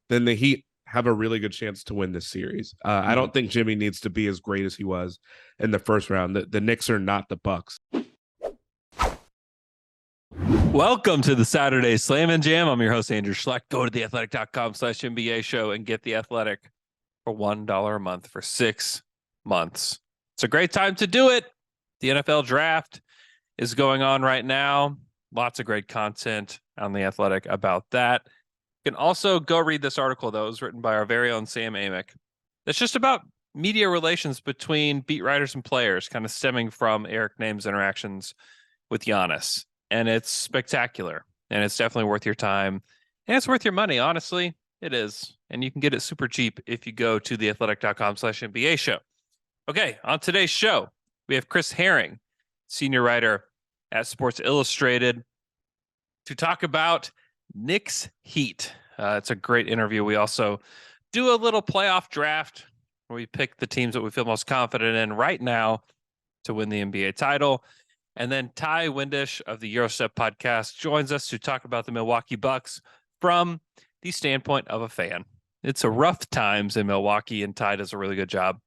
then the Heat have a really good chance to win this series. I Mhm. don't think Jimmy needs to be as great as he was in the first round. The Knicks are not the Bucks. Welcome to the Saturday Slam and Jam. I'm your host, Andrew Schlecht. Go to theathletic.com/NBA show and get The Athletic for $1 a month for 6 months. It's a great time to do it. The NFL draft is going on right now. Lots of great content on The Athletic about that. You can also go read this article that was written by our very own Sam Amick. It's just about media relations between beat writers and players, kind of stemming from Eric Name's interactions with Giannis. And it's spectacular. And it's definitely worth your time. And it's worth your money, honestly. It is. And you can get it super cheap if you go to theathletic.com/NBA show. Okay, on today's show, we have Chris Herring, senior writer at Sports Illustrated, to talk about Knicks Heat. It's a great interview. We also do a little playoff draft where we pick the teams that we feel most confident in right now to win the NBA title. And then Ty Windish of the Eurostep podcast joins us to talk about the Milwaukee Bucks from the standpoint of a fan. It's a rough times in Milwaukee, and Ty does a really good job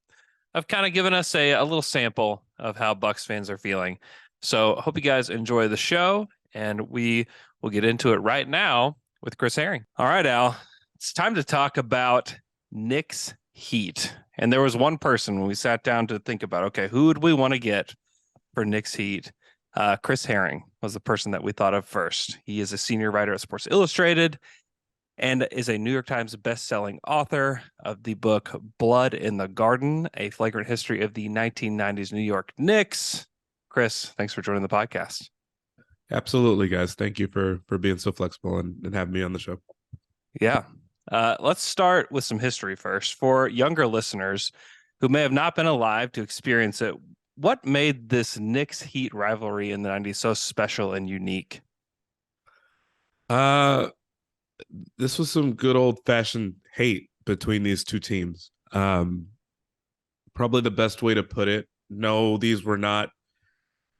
of kind of giving us a little sample of how Bucks fans are feeling. So I hope you guys enjoy the show, and we will get into it right now with Chris Herring. All right, Al, it's time to talk about Knicks Heat. And there was one person when we sat down to think about, okay, who would we want to get for Knicks Heat? Chris Herring was the person that we thought of first. He is a senior writer at Sports Illustrated and is a New York Times best-selling author of the book Blood in the Garden, A Flagrant History of the 1990s New York Knicks. Chris, thanks for joining the podcast. Absolutely, guys. Thank you for being so flexible and having me on the show. Yeah. Let's start with some history first. For younger listeners who may have not been alive to experience it, what made this Knicks Heat rivalry in the 90s so special and unique? This was some good old fashioned hate between these two teams. Probably the best way to put it. No, these were not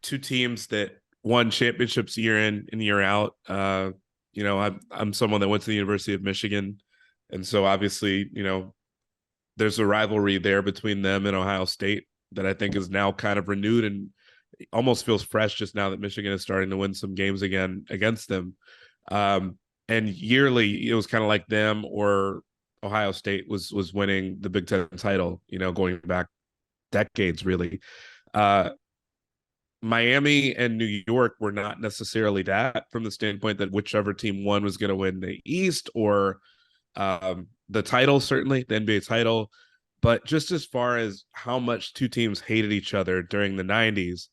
two teams that won championships year in and year out. I'm someone that went to the University of Michigan, and so obviously, there's a rivalry there between them and Ohio State that I think is now kind of renewed and almost feels fresh just now that Michigan is starting to win some games again against them. And yearly, it was kind of like them or Ohio State was winning the Big Ten title, going back decades, really. Miami and New York were not necessarily that from the standpoint that whichever team won was going to win the East or the title, certainly the NBA title. But just as far as how much two teams hated each other during the 90s,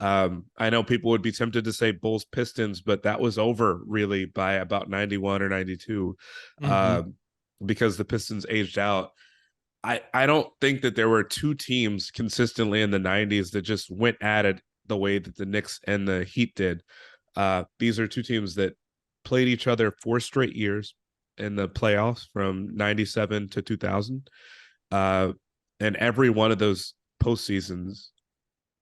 I know people would be tempted to say Bulls Pistons, but that was over really by about 91 or 92 because the Pistons aged out. I don't think that there were two teams consistently in the 90s that just went at it the way that the Knicks and the Heat did. These are two teams that played each other 4 straight years in the playoffs from 97 to 2000. And every one of those postseasons,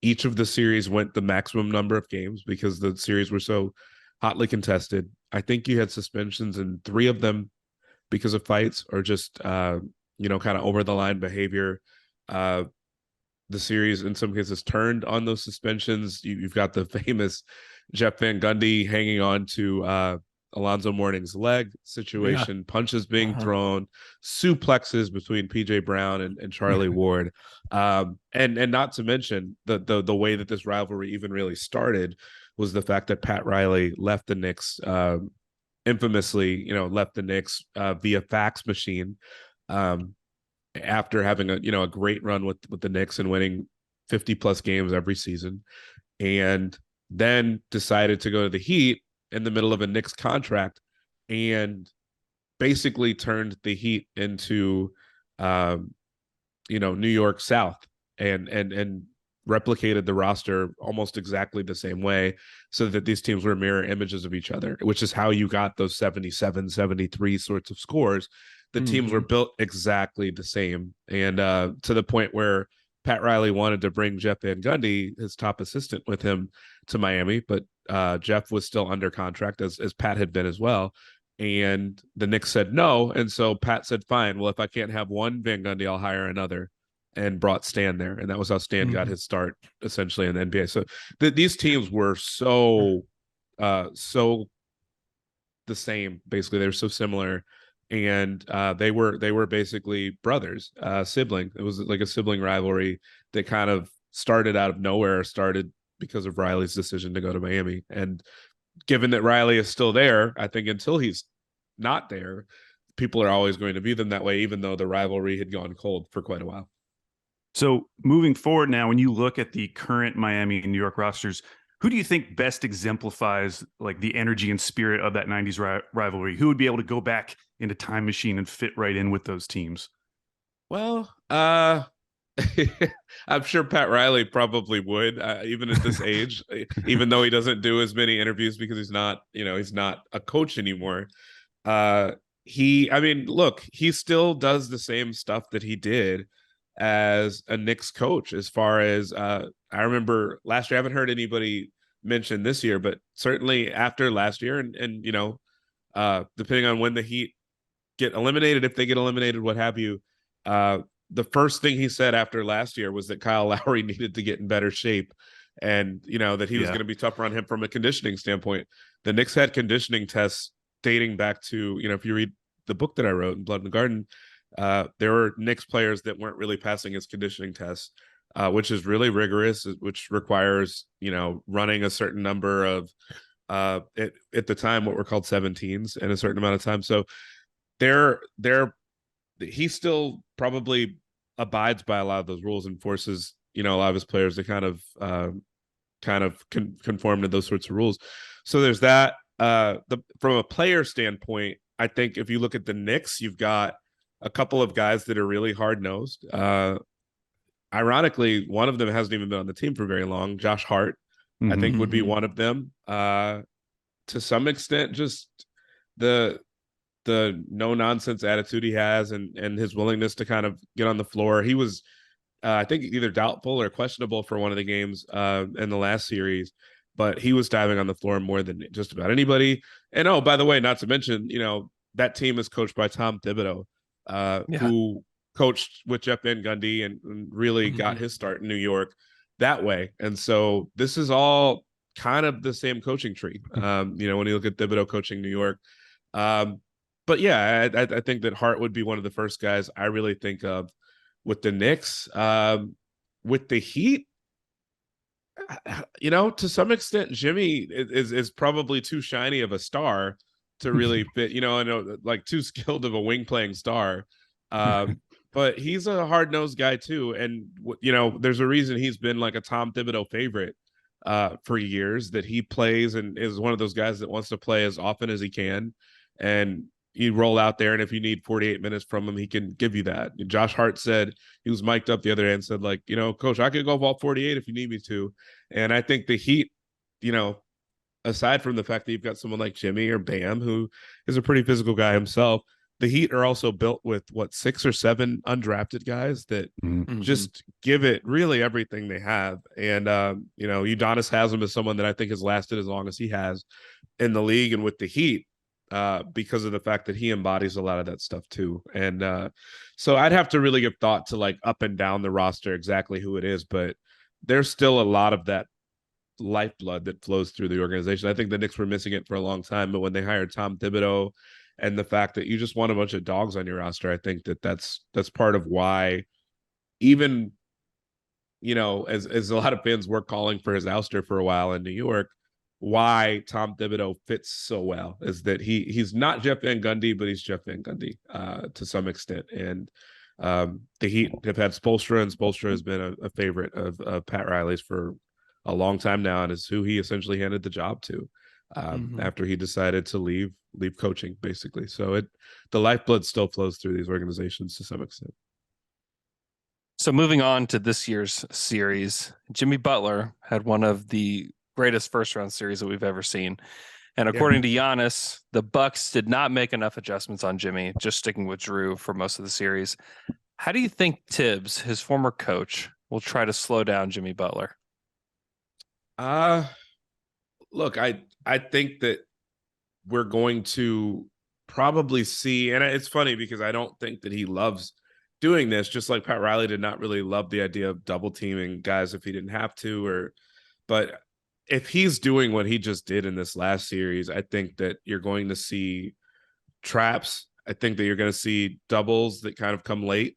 each of the series went the maximum number of games because the series were so hotly contested. I think you had suspensions in 3 of them because of fights or just, kind of over the line behavior. The series in some cases turned on those suspensions. You've got the famous Jeff Van Gundy hanging on to Alonzo Mourning's leg situation, punches being thrown, suplexes between PJ Brown and Charlie Ward. And not to mention the way that this rivalry even really started was the fact that Pat Riley left the Knicks, infamously, left the Knicks via fax machine. After having a great run with the Knicks and winning 50 plus games every season, and then decided to go to the Heat in the middle of a Knicks contract and basically turned the Heat into New York South and replicated the roster almost exactly the same way so that these teams were mirror images of each other, which is how you got those 77, 73 sorts of scores. The teams were built exactly the same. And to the point where Pat Riley wanted to bring Jeff Van Gundy, his top assistant, with him to Miami, but Jeff was still under contract as Pat had been as well. and the Knicks said no. And so Pat said, fine, well, if I can't have one Van Gundy, I'll hire another, and brought Stan there. And that was how Stan got his start essentially in the NBA. So these teams were so the same, basically. They were so similar. And they were basically brothers, sibling. It was like a sibling rivalry that kind of started out of nowhere, started because of Riley's decision to go to Miami. And given that Riley is still there, I think until he's not there, people are always going to view them that way, even though the rivalry had gone cold for quite a while. So moving forward now, when you look at the current Miami and New York rosters, who do you think best exemplifies like the energy and spirit of that 90s rivalry? Who would be able to go back into time machine and fit right in with those teams? Well, I'm sure Pat Riley probably would, even at this age, even though he doesn't do as many interviews because he's not a coach anymore. I mean, look, he still does the same stuff that he did as a Knicks coach. As far as I remember last year, I haven't heard anybody mention this year, but certainly after last year, and depending on when the Heat get eliminated, if they get eliminated, what have you, the first thing he said after last year was that Kyle Lowry needed to get in better shape, and that he was going to be tougher on him from a conditioning standpoint. The Knicks had conditioning tests dating back to, if you read the book that I wrote in Blood in the Garden, there were Knicks players that weren't really passing his conditioning tests, which is really rigorous, which requires, running a certain number of, at the time, what were called 17s in a certain amount of time. So he still probably abides by a lot of those rules and forces, a lot of his players to kind of conform to those sorts of rules. So there's that. From a player standpoint, I think if you look at the Knicks, you've got a couple of guys that are really hard-nosed. Ironically, one of them hasn't even been on the team for very long. Josh Hart, I think, would be one of them. To some extent, just the no-nonsense attitude he has and his willingness to kind of get on the floor. He was, I think, either doubtful or questionable for one of the games in the last series, but he was diving on the floor more than just about anybody. And oh, by the way, not to mention, that team is coached by Tom Thibodeau, who coached with Jeff Van Gundy and really got his start in New York that way. And so this is all kind of the same coaching tree, when you look at Thibodeau coaching New York. But yeah, I think that Hart would be one of the first guys I really think of with the Knicks. With the Heat, to some extent, Jimmy is probably too shiny of a star to really fit, I know, like too skilled of a wing playing star. But he's a hard-nosed guy too. And, there's a reason he's been like a Tom Thibodeau favorite for years, that he plays and is one of those guys that wants to play as often as he can. And you roll out there, and if you need 48 minutes from him, he can give you that. Josh Hart said, he was mic'd up the other day and said, like, coach, I could go all 48 if you need me to. And I think the Heat, aside from the fact that you've got someone like Jimmy or Bam, who is a pretty physical guy himself, the Heat are also built with 6 or 7 undrafted guys that just give it really everything they have. And, Udonis Haslem is someone that I think has lasted as long as he has in the league and with the Heat, because of the fact that he embodies a lot of that stuff too. And so I'd have to really give thought to like up and down the roster exactly who it is, but there's still a lot of that lifeblood that flows through the organization. I think the Knicks were missing it for a long time, but when they hired Tom Thibodeau and the fact that you just want a bunch of dogs on your roster, I think that's part of why, even, as a lot of fans were calling for his ouster for a while in New York, why Tom Thibodeau fits so well is that he's not Jeff Van Gundy, but he's Jeff Van Gundy to some extent. And the Heat have had Spoelstra, and Spoelstra has been a favorite of Pat Riley's for a long time now, and is who he essentially handed the job to after he decided to leave coaching, basically. So the lifeblood still flows through these organizations to some extent. So moving on to this year's series, Jimmy Butler had one of the greatest first round series that we've ever seen. And according to Giannis, the Bucks did not make enough adjustments on Jimmy, just sticking with Drew for most of the series. How do you think Tibbs, his former coach, will try to slow down Jimmy Butler? Look, I think that we're going to probably see, and it's funny because I don't think that he loves doing this, just like Pat Riley did not really love the idea of double teaming guys if he didn't have to, but if he's doing what he just did in this last series, I think that you're going to see traps. I think that you're going to see doubles that kind of come late,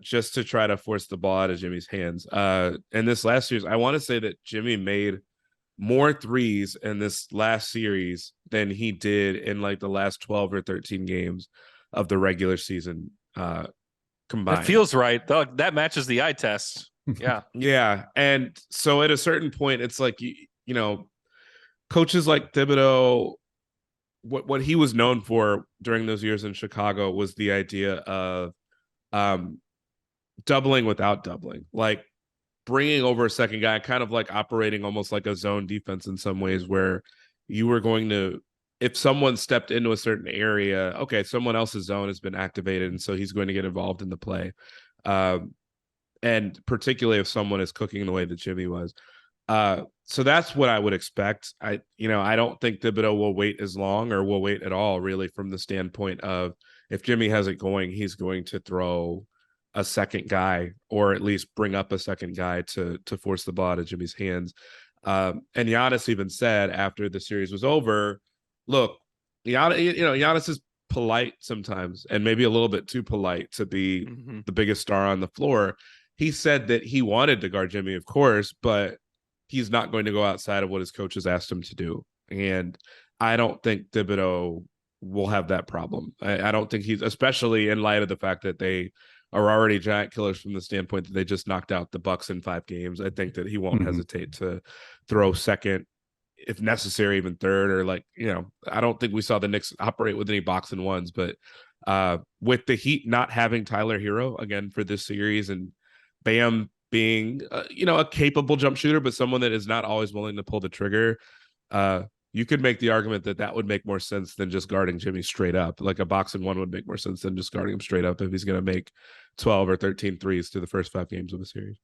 just to try to force the ball out of Jimmy's hands. In this last series, I want to say that Jimmy made more threes in this last series than he did in like the last 12 or 13 games of the regular season combined. That feels right. That matches the eye test. Yeah. Yeah. And so at a certain point, it's like, you know, coaches like Thibodeau, what he was known for during those years in Chicago was the idea of doubling without doubling, like bringing over a second guy, kind of like operating almost like a zone defense in some ways, where you were going to, if someone stepped into a certain area, okay, someone else's zone has been activated, and so he's going to get involved in the play. And particularly if someone is cooking the way that Jimmy was. So that's what I would expect. I don't think Thibodeau will wait as long or will wait at all, really, from the standpoint of if Jimmy has it going, he's going to throw a second guy, or at least bring up a second guy to force the ball out of Jimmy's hands. And Giannis even said after the series was over, look, Giannis is polite sometimes, and maybe a little bit too polite to be the biggest star on the floor. He said that he wanted to guard Jimmy, of course, but he's not going to go outside of what his coaches asked him to do. And I don't think Thibodeau will have that problem. I don't think he's, especially in light of the fact that they are already giant killers from the standpoint that they just knocked out the Bucks in 5 games. I think that he won't hesitate to throw second, if necessary, even third, or I don't think we saw the Knicks operate with any box and ones, but with the Heat not having Tyler Hero again for this series, and Bam being, a capable jump shooter, but someone that is not always willing to pull the trigger, you could make the argument that would make more sense than just guarding Jimmy straight up. Like a box and one would make more sense than just guarding him straight up if he's going to make 12 or 13 threes through the first 5 games of a series.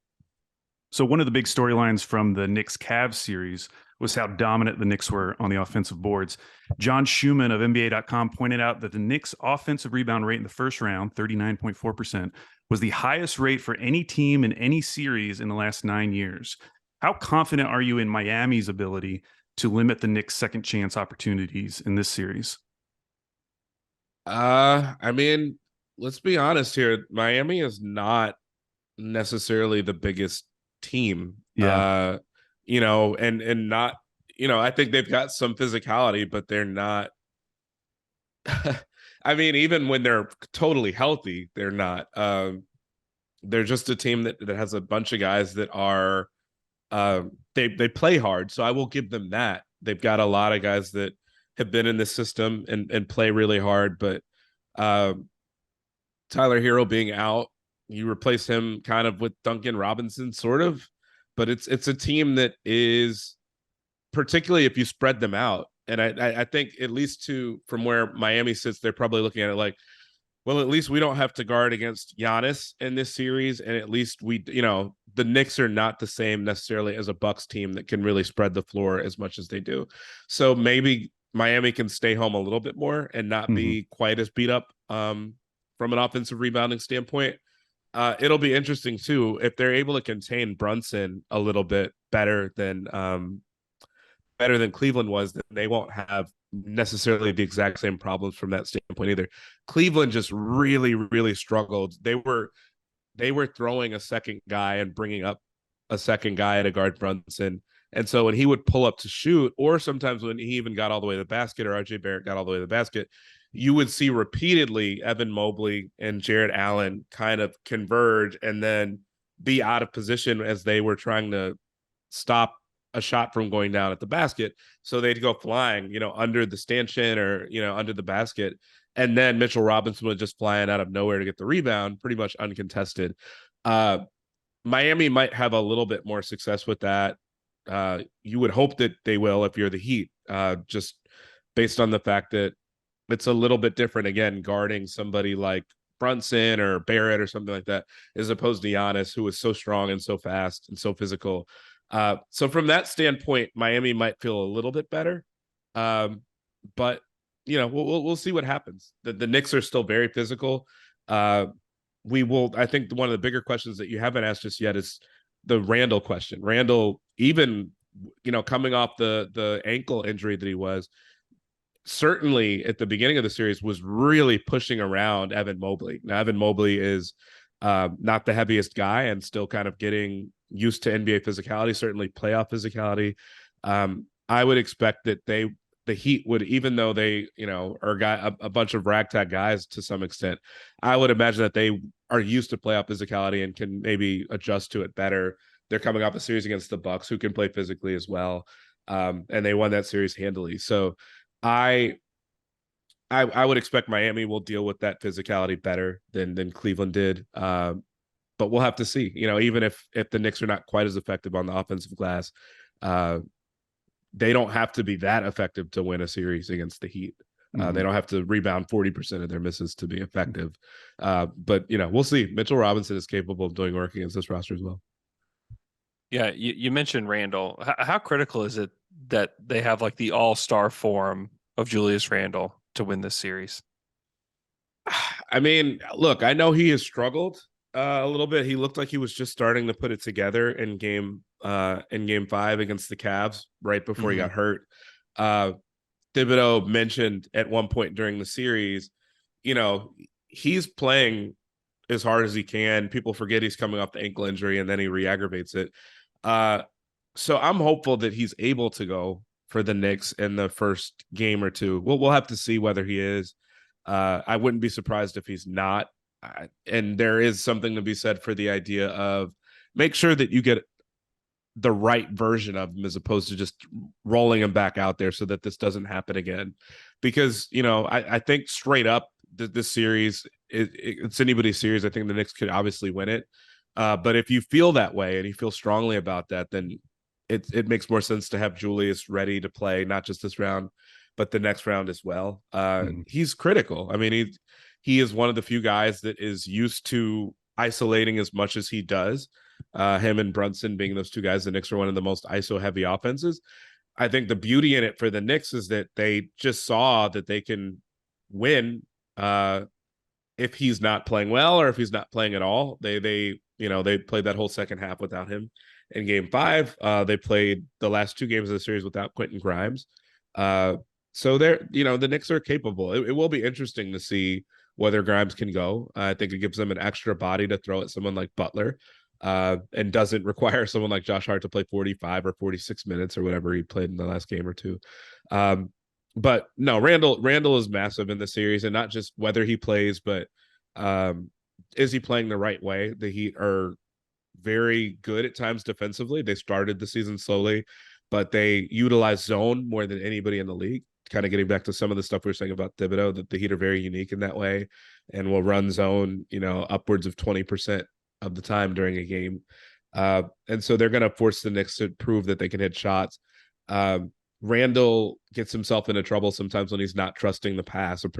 So one of the big storylines from the Knicks-Cavs series was how dominant the Knicks were on the offensive boards. John Schumann of NBA.com pointed out that the Knicks' offensive rebound rate in the first round, 39.4%, was the highest rate for any team in any series in the last 9 years. How confident are you in Miami's ability to limit the Knicks' second chance opportunities in this series? I mean, let's be honest here. Miami is not necessarily the biggest team. Yeah. And not, I think they've got some physicality, but they're not. I mean, even when they're totally healthy, they're not. They're just a team that has a bunch of guys that are, they play hard. So I will give them that. They've got a lot of guys that have been in the system and play really hard. But Tyler Hero being out, you replace him kind of with Duncan Robinson, sort of. But it's a team that is, particularly if you spread them out. And I think, at least from where Miami sits, they're probably looking at it like, well, at least we don't have to guard against Giannis in this series. And at least the Knicks are not the same necessarily as a Bucks team that can really spread the floor as much as they do. So maybe Miami can stay home a little bit more and not be quite as beat up from an offensive rebounding standpoint. It'll be interesting too, if they're able to contain Brunson a little bit better than Cleveland was, then they won't have necessarily the exact same problems from that standpoint either. Cleveland just really, really struggled. They were throwing a second guy and bringing up a second guy to guard Brunson. And so when he would pull up to shoot, or sometimes when he even got all the way to the basket, or RJ Barrett got all the way to the basket, you would see repeatedly Evan Mobley and Jared Allen kind of converge and then be out of position as they were trying to stop a shot from going down at the basket. So they'd go flying, under the stanchion or, under the basket. And then Mitchell Robinson was just flying out of nowhere to get the rebound, pretty much uncontested. Miami might have a little bit more success with that. You would hope that they will if you're the Heat, just based on the fact that it's a little bit different, again, guarding somebody like Brunson or Barrett or something like that, as opposed to Giannis, who is so strong and so fast and so physical. So from that standpoint, Miami might feel a little bit better. But we'll see what happens. The Knicks are still very physical. We will. I think one of the bigger questions that you haven't asked just yet is the Randall question. Randall, even coming off the ankle injury that he was, certainly at the beginning of the series was really pushing around Evan Mobley. Now, Evan Mobley is not the heaviest guy and still kind of getting used to NBA physicality, certainly playoff physicality. I would expect that the Heat would, even though they, are a bunch of ragtag guys to some extent, I would imagine that they are used to playoff physicality and can maybe adjust to it better. They're coming off a series against the Bucks, who can play physically as well. And they won that series handily. So I would expect Miami will deal with that physicality better than Cleveland did. But we'll have to see. Even if the Knicks are not quite as effective on the offensive glass, they don't have to be that effective to win a series against the Heat. They don't have to rebound 40% of their misses to be effective. But we'll see. Mitchell Robinson is capable of doing work against this roster as well. Yeah, you mentioned Randall. How critical is it that they have like the all-star form of Julius Randle to win this series? I mean, look, I know he has struggled a little bit. He looked like he was just starting to put it together in game 5 against the Cavs right before he got hurt. Thibodeau mentioned at one point during the series, he's playing as hard as he can. People forget he's coming off the ankle injury and then he re-aggravates it. So I'm hopeful that he's able to go for the Knicks in the first game or two. We'll have to see whether he is. I wouldn't be surprised if he's not. And there is something to be said for the idea of make sure that you get the right version of him as opposed to just rolling him back out there so that this doesn't happen again. Because, I think straight up this series, it's anybody's series. I think the Knicks could obviously win it. But if you feel that way and you feel strongly about that, then it makes more sense to have Julius ready to play, not just this round, but the next round as well. He's critical. I mean, he is one of the few guys that is used to isolating as much as he does. Him and Brunson being those two guys, the Knicks are one of the most ISO heavy offenses. I think the beauty in it for the Knicks is that they just saw that they can win if he's not playing well or if he's not playing at all. They played that whole second half without him. In game 5, they played the last 2 games of the series without Quentin Grimes. So the Knicks are capable. It will be interesting to see whether Grimes can go. I think it gives them an extra body to throw at someone like Butler, and doesn't require someone like Josh Hart to play 45 or 46 minutes or whatever he played in the last game or two. But no, Randall is massive in the series, and not just whether he plays, but is he playing the right way? The Heat are very good at times defensively. They started the season slowly, but they utilize zone more than anybody in the league. Kind of getting back to some of the stuff we were saying about Thibodeau, that the Heat are very unique in that way and will run zone, upwards of 20% of the time during a game. And so they're going to force the Knicks to prove that they can hit shots. Randall gets himself into trouble sometimes when he's not trusting the pass, or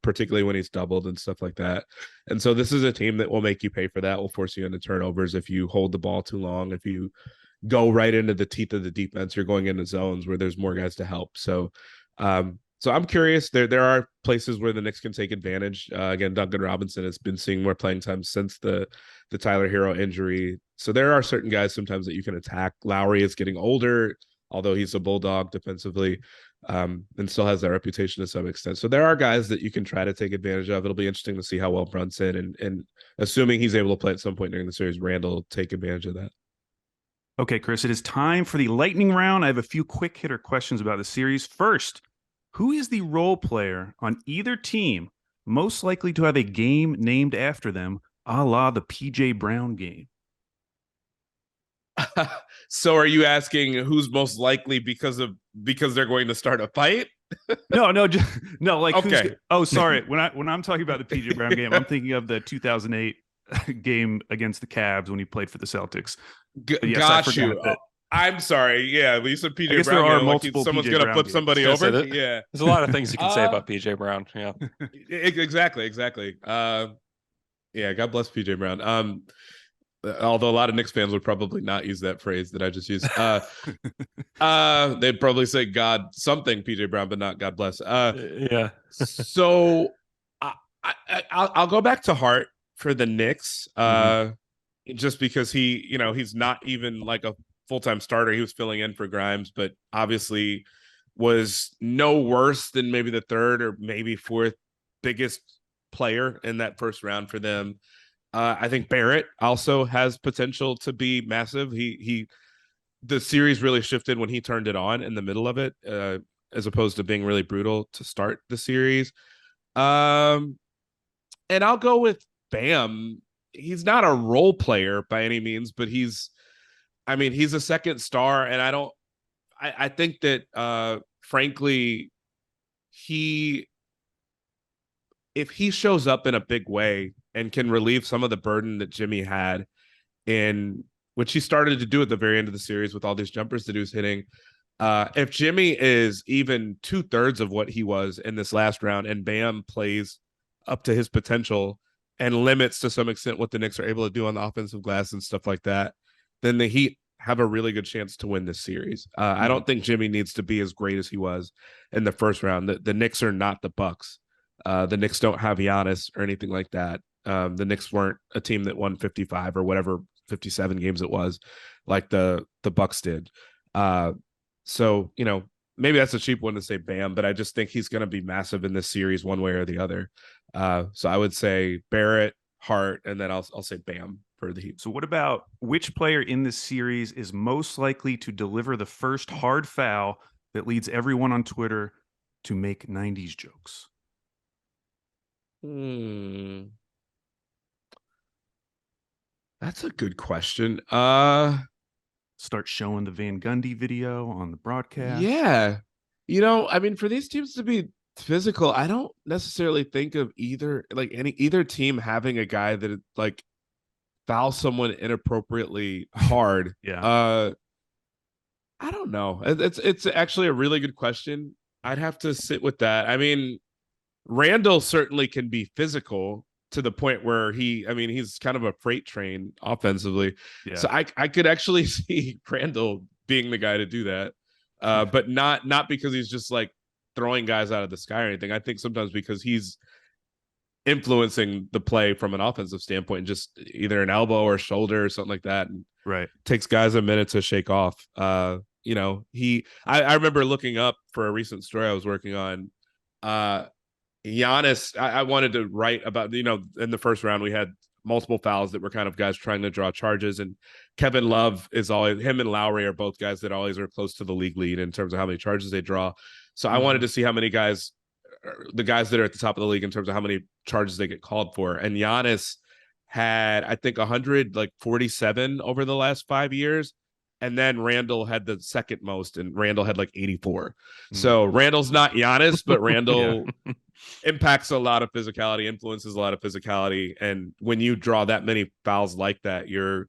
particularly when he's doubled and stuff like that. And so this is a team that will make you pay for that, will force you into turnovers if you hold the ball too long, if you go right into the teeth of the defense, you're going into zones where there's more guys to help. So I'm curious. There are places where the Knicks can take advantage. Again, Duncan Robinson has been seeing more playing time since the Tyler Hero injury. So there are certain guys sometimes that you can attack. Lowry is getting older, although he's a bulldog defensively, and still has that reputation to some extent. So there are guys that you can try to take advantage of. It'll be interesting to see how well Brunson and assuming he's able to play at some point during the series, Randall will take advantage of that. Okay, Chris, it is time for the lightning round. I have a few quick hitter questions about the series. First, who is the role player on either team most likely to have a game named after them, a la the PJ Brown game? So are you asking who's most likely because they're going to start a fight? No, like okay. Sorry. When I'm talking about the PJ Brown game, I'm thinking of the 2008 game against the Cavs when he played for the Celtics. Yes, got you. I'm sorry. Yeah, you said PJ Brown. There are multiple. Someone's going to flip somebody over. Yeah, there's a lot of things you can say about PJ Brown. Yeah, exactly. Yeah, God bless PJ Brown. although a lot of Knicks fans would probably not use that phrase that I just used. They'd probably say God something PJ Brown, but not God bless. Yeah. So I'll go back to Hart for the Knicks. Just because he's not even like a full-time starter. He was filling in for Grimes, but obviously was no worse than maybe the third or maybe fourth biggest player in that first round for them. I think Barrett also has potential to be massive. The series really shifted when he turned it on in the middle of it, as opposed to being really brutal to start the series. And I'll go with Bam. He's not a role player by any means, but he's a second star, and I think that frankly, if he shows up in a big way and can relieve some of the burden that Jimmy had, in which he started to do at the very end of the series with all these jumpers that he was hitting. If Jimmy is even 2/3 of what he was in this last round, and Bam plays up to his potential and limits to some extent what the Knicks are able to do on the offensive glass and stuff like that, then the Heat have a really good chance to win this series. I don't think Jimmy needs to be as great as he was in the first round. The Knicks are not the Bucks. The Knicks don't have Giannis or anything like that. The Knicks weren't a team that won 55 or whatever 57 games it was, like the Bucks did. So maybe that's a cheap one to say Bam, but I just think he's going to be massive in this series one way or the other. So I would say Barrett, Hart, and then I'll say Bam for the Heat. So what about which player in this series is most likely to deliver the first hard foul that leads everyone on Twitter to make 90s jokes? That's a good question. Start showing the Van Gundy video on the broadcast. Yeah. For these teams to be physical, I don't necessarily think of either team having a guy that like fouls someone inappropriately hard. Yeah. I don't know. It's actually a really good question. I'd have to sit with that. Randall certainly can be physical to the point where he's kind of a freight train offensively. Yeah. So I could actually see Randall being the guy to do that. But not because he's just like throwing guys out of the sky or anything. I think sometimes because he's influencing the play from an offensive standpoint, just either an elbow or shoulder or something like that. And right. Takes guys a minute to shake off. I remember looking up for a recent story I was working on. Giannis, I wanted to write about, in the first round, we had multiple fouls that were kind of guys trying to draw charges. And Kevin Love him and Lowry are both guys that always are close to the league lead in terms of how many charges they draw. So I wanted to see how many guys, the guys that are at the top of the league in terms of how many charges they get called for. And Giannis had, I think, 147 over the last 5 years. And then Randall had the second most, and Randall had like 84. So Randall's not Giannis, but Randall impacts a lot of physicality, influences a lot of physicality. And when you draw that many fouls like that, you're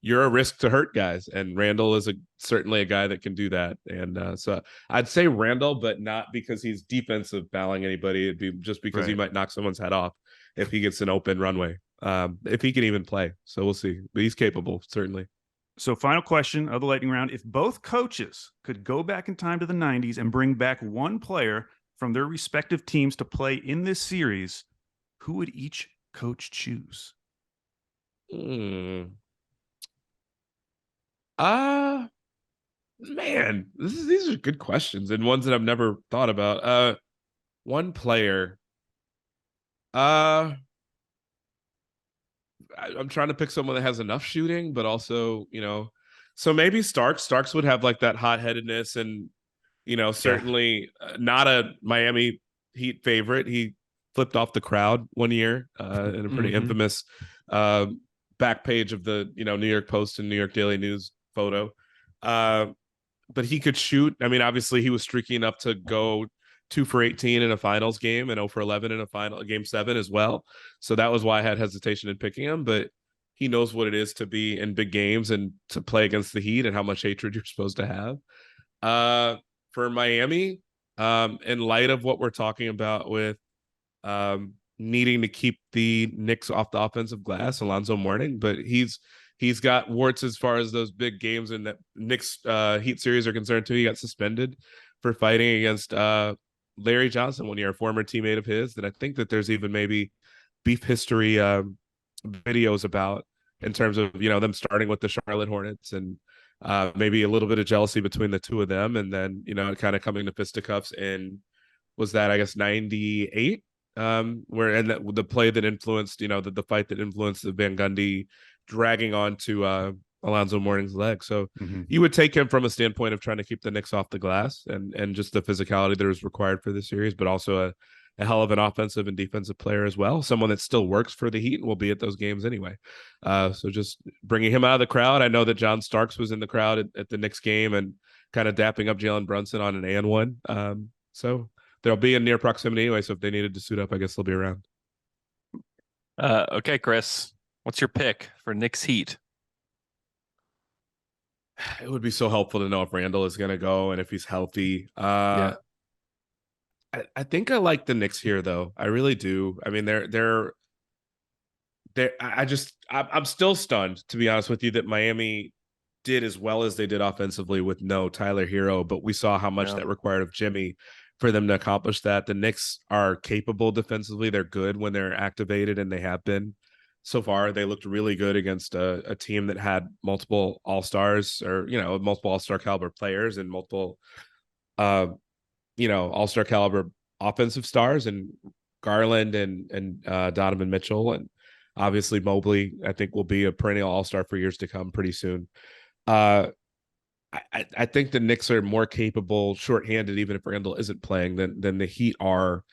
a risk to hurt guys. And Randall is certainly a guy that can do that. And so I'd say Randall, but not because he's defensive fouling anybody. It'd be just because he might knock someone's head off if he gets an open runway, if he can even play. So we'll see. But he's capable, certainly. So final question of the lightning round. If both coaches could go back in time to the 90s and bring back one player from their respective teams to play in this series, who would each coach choose? Man, these are good questions and ones that I've never thought about. One player. I'm trying to pick someone that has enough shooting, but also, so maybe Starks would have like that hot-headedness and, certainly not a Miami Heat favorite. He flipped off the crowd one year in a pretty infamous back page of the, New York Post and New York Daily News photo. But he could shoot. Obviously he was streaky enough to go 2 for 18 in a finals game and 0 for 11 in a game 7 as well. So that was why I had hesitation in picking him, but he knows what it is to be in big games and to play against the Heat and how much hatred you're supposed to have. For Miami, in light of what we're talking about with needing to keep the Knicks off the offensive glass, Alonzo Mourning, but he's he's got warts as far as those big games in that Knicks Heat series are concerned too. He got suspended for fighting against Larry Johnson one year, a former teammate of his. That I think that there's even maybe beef history videos about in terms of them starting with the Charlotte Hornets and maybe a little bit of jealousy between the two of them, and then kind of coming to fisticuffs in was that I guess 98 where and the play that influenced the fight that influenced the Van Gundy dragging on to Alonzo Mourning's leg. So you would take him from a standpoint of trying to keep the Knicks off the glass and just the physicality that was required for the series, but also a hell of an offensive and defensive player as well. Someone that still works for the Heat and will be at those games anyway. So just bringing him out of the crowd. I know that John Starks was in the crowd at the Knicks game and kind of dapping up Jalen Brunson on an and one. So they'll be in near proximity anyway. So if they needed to suit up, I guess they'll be around. Okay, Chris, what's your pick for Knicks Heat? It would be so helpful to know if Randall is going to go and if he's healthy. I think I like the Knicks here, though. I really do. I mean, I'm still stunned, to be honest with you, that Miami did as well as they did offensively with no Tyler Hero, but we saw how much that required of Jimmy for them to accomplish that. The Knicks are capable defensively. They're good when they're activated, and they have been so far. They looked really good against a team that had multiple all-stars or, multiple all-star caliber players and multiple, all-star caliber offensive stars, and Garland and Donovan Mitchell. And obviously Mobley, I think, will be a perennial all-star for years to come pretty soon. I think the Knicks are more capable shorthanded, even if Randall isn't playing, than the Heat are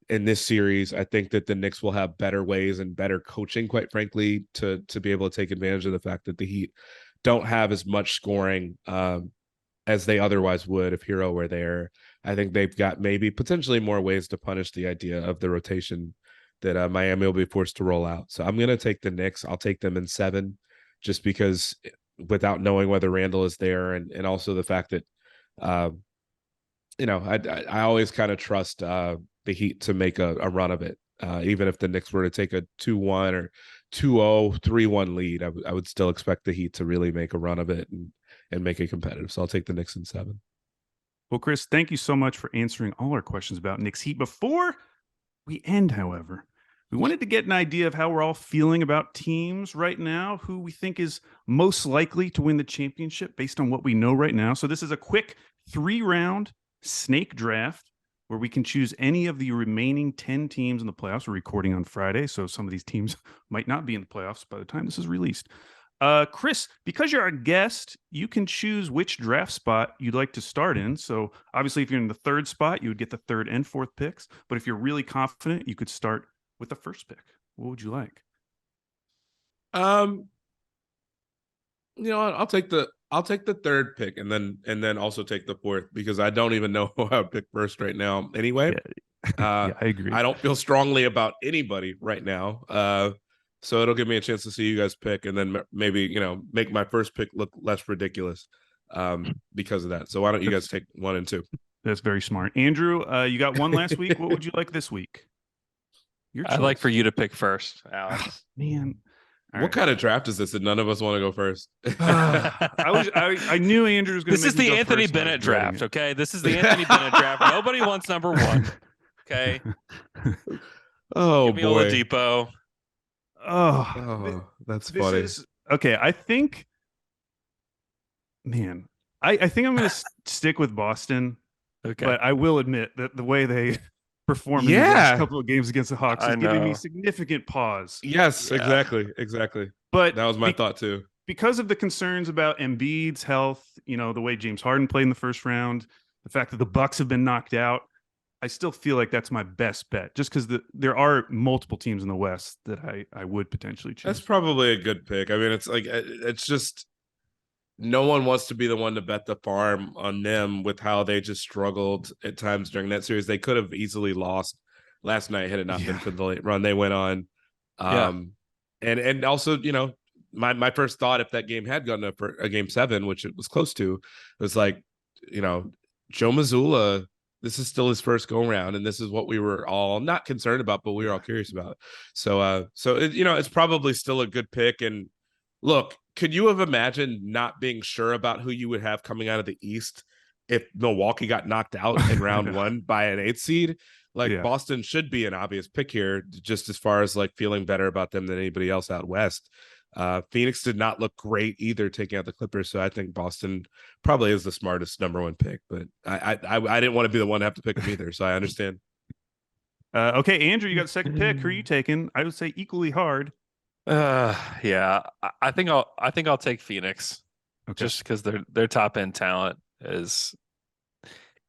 in this series. I think that the Knicks will have better ways and better coaching, quite frankly, to be able to take advantage of the fact that the Heat don't have as much scoring as they otherwise would if Hero were there. I think they've got maybe potentially more ways to punish the idea of the rotation that Miami will be forced to roll out. So I'm going to take the Knicks. I'll take them in 7, just because without knowing whether Randall is there, and also the fact that, I always kind of trust the Heat to make a run of it. Even if the Knicks were to take a 2-1 or 2-0, 3-1 lead, I would still expect the Heat to really make a run of it and make it competitive. So I'll take the Knicks in 7. Well, Chris, thank you so much for answering all our questions about Knicks Heat. Before we end, however, we wanted to get an idea of how we're all feeling about teams right now, who we think is most likely to win the championship based on what we know right now. So this is a quick 3-round snake draft where we can choose any of the remaining 10 teams in the playoffs. We're recording on Friday, so some of these teams might not be in the playoffs by the time this is released. Chris, because you're our guest, you can choose which draft spot you'd like to start in. So obviously, if you're in the 3rd spot, you would get the 3rd and 4th picks. But if you're really confident, you could start with the 1st pick. What would you like? I'll take the 3rd pick and then also take the 4th, because I don't even know who I would pick first right now anyway. Yeah, I agree. I don't feel strongly about anybody right now. So it'll give me a chance to see you guys pick, and then maybe, make my first pick look less ridiculous because of that. So why don't you guys take 1 and 2? That's very smart. Andrew, you got one last week. What would you like this week? I'd like for you to pick first, Alex. Man. What kind of draft is this that none of us want to go first? I knew Andrew was going to. This is the Anthony Bennett draft, okay? This is the Anthony Bennett draft. Nobody wants number 1, okay? Oh, give me boy. Oladipo. Oh, that's funny. Okay, I think, man, I think I'm going to stick with Boston. Okay, but I will admit that the way they performed in the last couple of games against the Hawks is giving me significant pause. Yes, exactly. But that was my thought too. Because of the concerns about Embiid's health, the way James Harden played in the 1st round, the fact that the Bucks have been knocked out, I still feel like that's my best bet, just because there are multiple teams in the West that I would potentially choose. That's probably a good pick. I mean, it's just no one wants to be the one to bet the farm on them with how they just struggled at times during that series. They could have easily lost last night had it not been for the late run they went on. And also, my first thought, if that game had gone up for a game 7, which it was close to, was like, Joe Mazzulla, this is still his first go round, and this is what we were all not concerned about, but we were all curious about. So it's probably still a good pick. And look, could you have imagined not being sure about who you would have coming out of the East if Milwaukee got knocked out in round one by an 8th seed? Like Boston should be an obvious pick here, just as far as like feeling better about them than anybody else out west. Phoenix did not look great either, taking out the Clippers. So I think Boston probably is the smartest number one pick, but I didn't want to be the one to have to pick them either. So I understand. Okay, Andrew, you got the second pick. Who are you taking? I would say equally hard. Yeah, I think I'll take Phoenix, just because their top end talent is,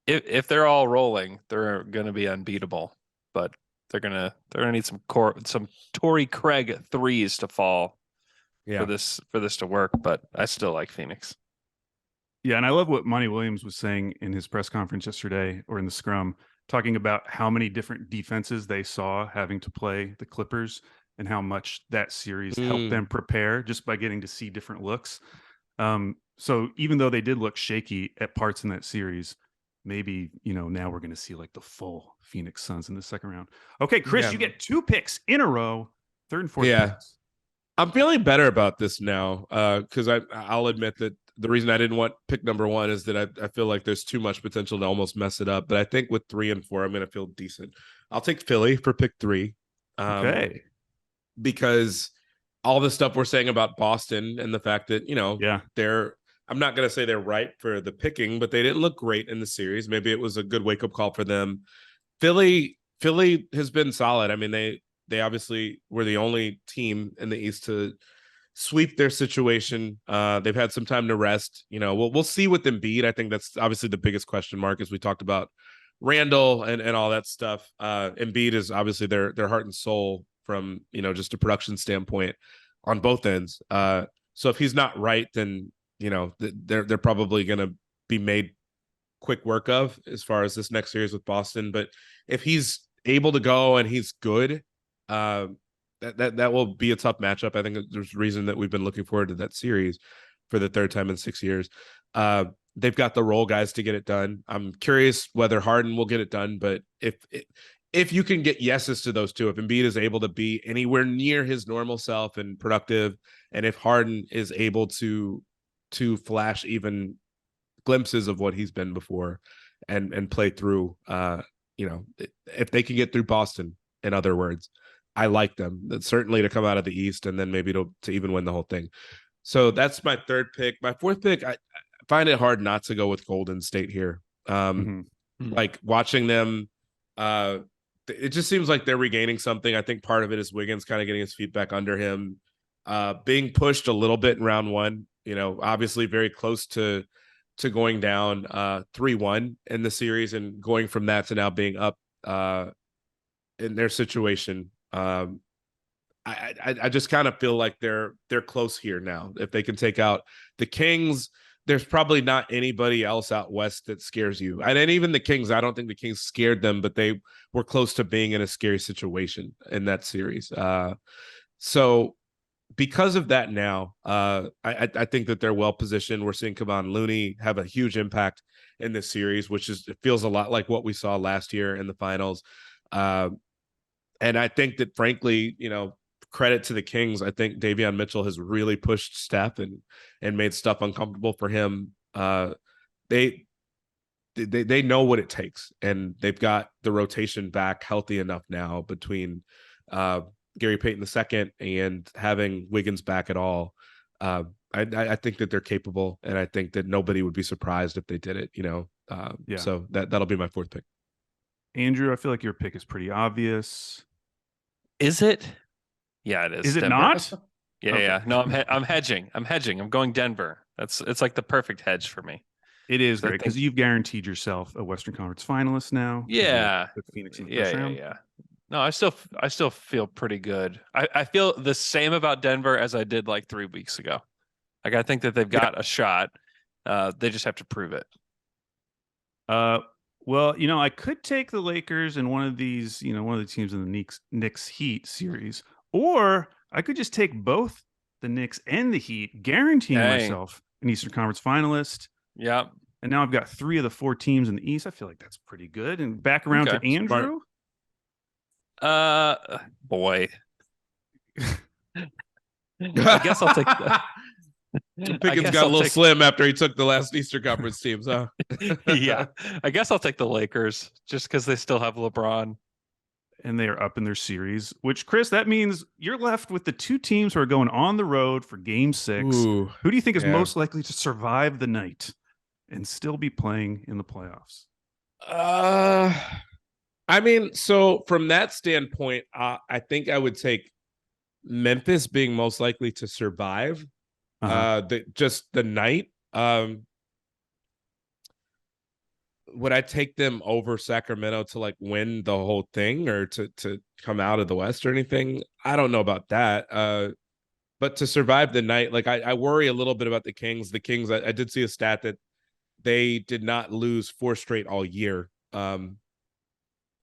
if they're all rolling, they're gonna be unbeatable. But they're gonna need some Torrey Craig threes to fall for this to work. But I still like Phoenix. Yeah, and I love what Monty Williams was saying in his press conference yesterday, or in the scrum, talking about how many different defenses they saw having to play the Clippers and how much that series helped them prepare just by getting to see different looks. So even though they did look shaky at parts in that series, maybe, now we're going to see like the full Phoenix Suns in the second round. Okay, Chris, you get 2 picks in a row, third and fourth picks. I'm feeling better about this now, because I'll admit that the reason I didn't want pick number 1 is that I feel like there's too much potential to almost mess it up. But I think with 3 and 4, I'm going to feel decent. I'll take Philly for pick 3. Okay. Because all the stuff we're saying about Boston and the fact that, I'm not going to say they're right for the picking, but they didn't look great in the series. Maybe it was a good wake-up call for them. Philly has been solid. I mean, they obviously were the only team in the East to sweep their situation. They've had some time to rest. We'll see with Embiid. I think that's obviously the biggest question mark, as we talked about Randall and all that stuff. Embiid is obviously their heart and soul from, just a production standpoint on both ends. So if he's not right, then, they're probably going to be made quick work of as far as this next series with Boston. But if he's able to go and he's good, that will be a tough matchup. I think there's a reason that we've been looking forward to that series for the third time in 6 years. They've got the role guys to get it done. I'm curious whether Harden will get it done, but if you can get yeses to those two, if Embiid is able to be anywhere near his normal self and productive, and if Harden is able to flash even glimpses of what he's been before and play through, if they can get through Boston, in other words, I like them. That's certainly to come out of the East and then maybe to even win the whole thing. So that's my third pick. My fourth pick, I find it hard not to go with Golden State here. Like watching them, it just seems like they're regaining something. I think part of it is Wiggins kind of getting his feet back under him, being pushed a little bit in round 1, obviously very close to going down 3-1 in the series, and going from that to now being up in their situation. I just kind of feel like they're close here now. If they can take out the Kings, there's probably not anybody else out west that scares you. And even the Kings, I don't think the Kings scared them, but they were close to being in a scary situation in that series. So because of that now, I think that they're well positioned. We're seeing Kevon Looney have a huge impact in this series, it feels a lot like what we saw last year in the finals. And I think that, frankly, credit to the Kings. I think Davion Mitchell has really pushed Steph and made stuff uncomfortable for him. They know what it takes, and they've got the rotation back healthy enough now between Gary Payton II and having Wiggins back at all. I think that they're capable, and I think that nobody would be surprised if they did it. So that'll be my fourth pick. Andrew, I feel like your pick is pretty obvious. Is it? Yeah, it is. Is it Denver. not? Yeah, Okay. yeah. No, I'm hedging. I'm going Denver. It's like the perfect hedge for me. It is great because you've guaranteed yourself a Western Conference finalist now. Yeah. With Phoenix in the first round. Yeah. No, I still feel pretty good. I feel the same about Denver as I did like 3 weeks ago. Like, I think that they've got a shot. They just have to prove it. Well, I could take the Lakers in one of these, one of the teams in the Knicks Heat series, or I could just take both the Knicks and the Heat, guaranteeing myself an Eastern Conference finalist. Yeah. And now I've got 3 of the 4 teams in the East. I feel like that's pretty good. And back around to Andrew. Boy. I guess I'll take Pickens got a little slim after he took the last Eastern Conference teams, huh? Yeah, I guess I'll take the Lakers just because they still have LeBron. And they are up in their series, which, Chris, that means you're left with the two teams who are going on the road for game 6. Ooh, who do you think is yeah. most likely to survive the night and still be playing in the playoffs? I mean, so from that standpoint, I think I would take Memphis being most likely to survive just the night. Would I take them over Sacramento to like win the whole thing or to come out of the West or anything? I don't know about that. But to survive the night, like I worry a little bit about the Kings. The Kings, I did see a stat that they did not lose 4 straight all year.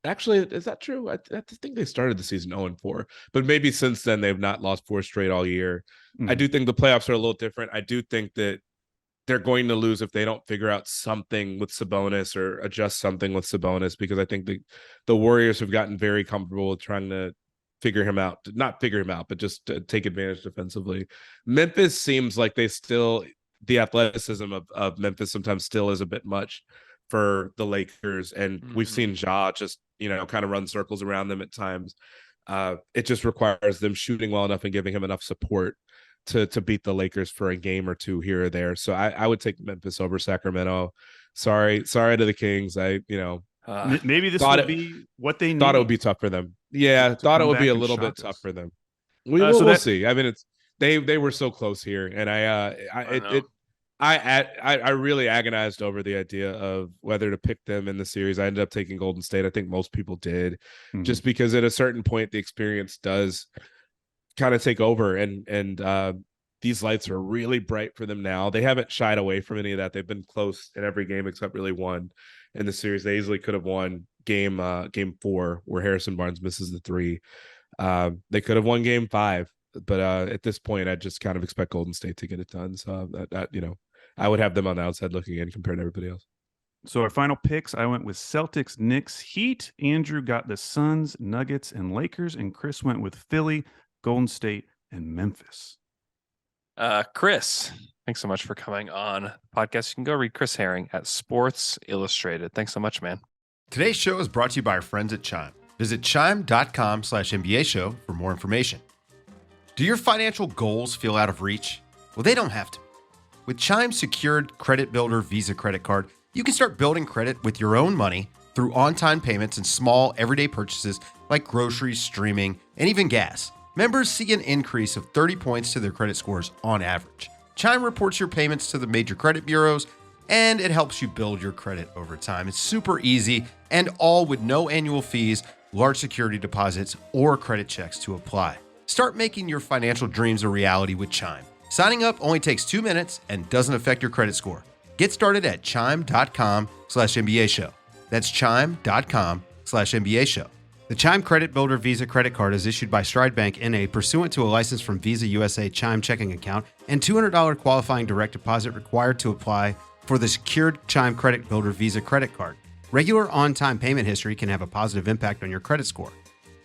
Actually, is that true? I think they started the season 0-4, but maybe since then they've not lost 4 straight all year. I do think the playoffs are a little different. I do think that they're going to lose if they don't figure out something with Sabonis or adjust something with Sabonis, because I think the Warriors have gotten very comfortable with trying to figure him out, not figure him out, but just to take advantage defensively. Memphis seems like the athleticism of Memphis sometimes still is a bit much for the Lakers. And we've seen Ja just, kind of run circles around them at times. It just requires them shooting well enough and giving him enough support to beat the Lakers for a game or two here or there. So I would take Memphis over Sacramento. Sorry to the Kings. Maybe this will be what they need. Thought it would be tough for them. Yeah, thought it would be a little bit tough for them. We'll see. I mean, they were so close here, and I really agonized over the idea of whether to pick them in the series. I ended up taking Golden State. I think most people did, just because at a certain point the experience does kind of take over, and these lights are really bright for them now. They haven't shied away from any of that. They've been close in every game except really one in the series. They easily could have won game 4 where Harrison Barnes misses the 3. They could have won game 5, but at this point I just kind of expect Golden State to get it done. So that I would have them on the outside looking in compared to everybody else. So our final picks, I went with Celtics, Knicks, Heat. Andrew got the Suns, Nuggets, and Lakers, and Chris went with Philly, Golden State, and Memphis. Chris, thanks so much for coming on the podcast. You can go read Chris Herring at Sports Illustrated. Thanks so much, man. Today's show is brought to you by our friends at Chime. Visit chime.com/NBA show for more information. Do your financial goals feel out of reach? Well, they don't have to. With Chime's secured credit builder Visa credit card, you can start building credit with your own money through on-time payments and small everyday purchases like groceries, streaming, and even gas. Members see an increase of 30 points to their credit scores on average. Chime reports your payments to the major credit bureaus, and it helps you build your credit over time. It's super easy, and all with no annual fees, large security deposits, or credit checks to apply. Start making your financial dreams a reality with Chime. Signing up only takes 2 minutes and doesn't affect your credit score. Get started at chime.com/NBA show. That's chime.com/NBA show. The Chime Credit Builder Visa credit card is issued by Stride Bank N.A. pursuant to a license from Visa USA Chime checking account, and $200 qualifying direct deposit required to apply for the secured Chime Credit Builder Visa credit card. Regular on-time payment history can have a positive impact on your credit score.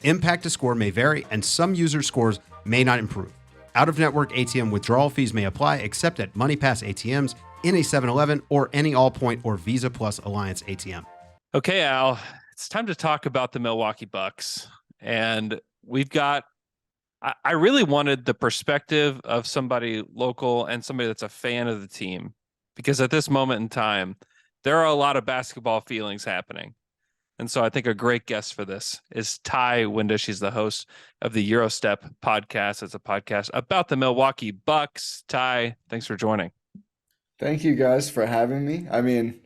Impact to score may vary, and some user scores may not improve. Out-of-network ATM withdrawal fees may apply except at MoneyPass ATMs, in a 7-Eleven, or any Allpoint or Visa Plus Alliance ATM. Okay, Al, it's time to talk about the Milwaukee Bucks. And we've got, I really wanted the perspective of somebody local and somebody that's a fan of the team, because at this moment in time, there are a lot of basketball feelings happening. And so I think a great guest for this is Ty Windish. He's the host of the Eurostep podcast. It's a podcast about the Milwaukee Bucks. Ty, thanks for joining. Thank you guys for having me. I mean,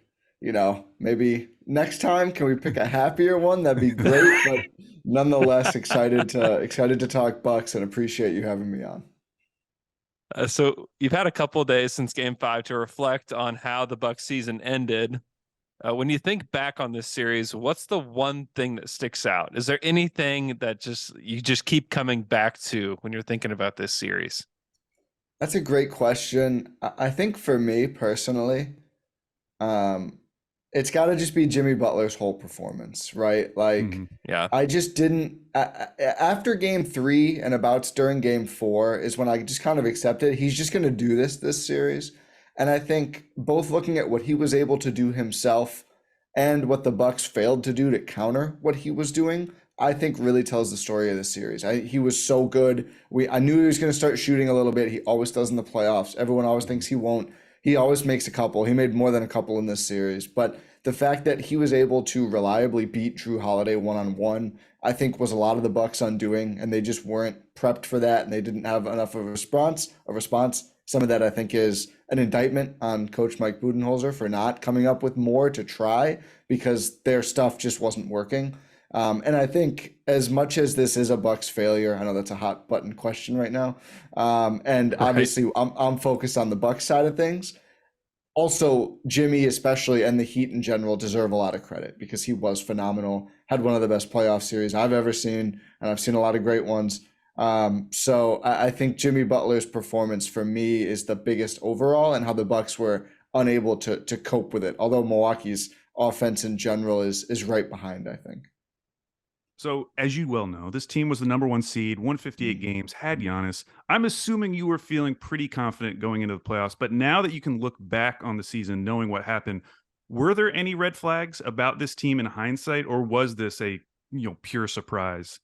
maybe next time can we pick a happier one? That'd be great. But nonetheless, excited to talk Bucks and appreciate you having me on. So you've had a couple of days since Game 5 to reflect on how the Bucks season ended. When you think back on this series, what's the one thing that sticks out? Is there anything that you just keep coming back to when you're thinking about this series? That's a great question. I think for me personally, It's got to just be Jimmy Butler's whole performance, right? Like, Yeah. I just didn't. After game 3 and about during game 4 is when I just kind of accepted he's just going to do this series. And I think both looking at what he was able to do himself and what the Bucks failed to do to counter what he was doing, I think really tells the story of the series. He was so good. I knew he was going to start shooting a little bit. He always does in the playoffs. Everyone always thinks he won't. He always makes a couple. He made more than a couple in this series. But the fact that he was able to reliably beat Drew Holiday one-on-one, I think was a lot of the Bucks' undoing, and they just weren't prepped for that, and they didn't have enough of a response. Some of that I think is an indictment on Coach Mike Budenholzer for not coming up with more to try because their stuff just wasn't working. And I think as much as this is a Bucks failure, I know that's a hot button question right now. And obviously I'm focused on the Bucks side of things. Also, Jimmy especially and the Heat in general deserve a lot of credit because he was phenomenal, had one of the best playoff series I've ever seen, and I've seen a lot of great ones. So I think Jimmy Butler's performance for me is the biggest overall, and how the Bucks were unable to cope with it. Although Milwaukee's offense in general is right behind, I think. So, as you well know, this team was the number 1 seed, 158 games, had Giannis. I'm assuming you were feeling pretty confident going into the playoffs, but now that you can look back on the season, knowing what happened, were there any red flags about this team in hindsight, or was this a pure surprise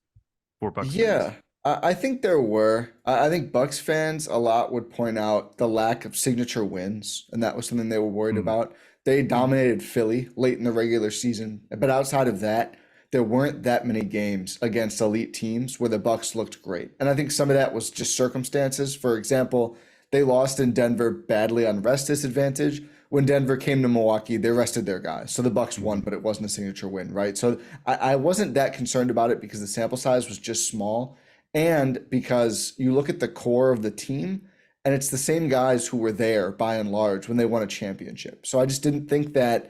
for Bucks fans? Yeah, I think there were. I think Bucks fans a lot would point out the lack of signature wins, and that was something they were worried Mhm. about. They dominated Philly late in the regular season, but outside of that, there weren't that many games against elite teams where the Bucks looked great. And I think some of that was just circumstances. For example, they lost in Denver badly on rest disadvantage. When Denver came to Milwaukee, they rested their guys. So the Bucks won, but it wasn't a signature win, right? So I wasn't that concerned about it because the sample size was just small. And because you look at the core of the team, and it's the same guys who were there by and large when they won a championship. So I just didn't think that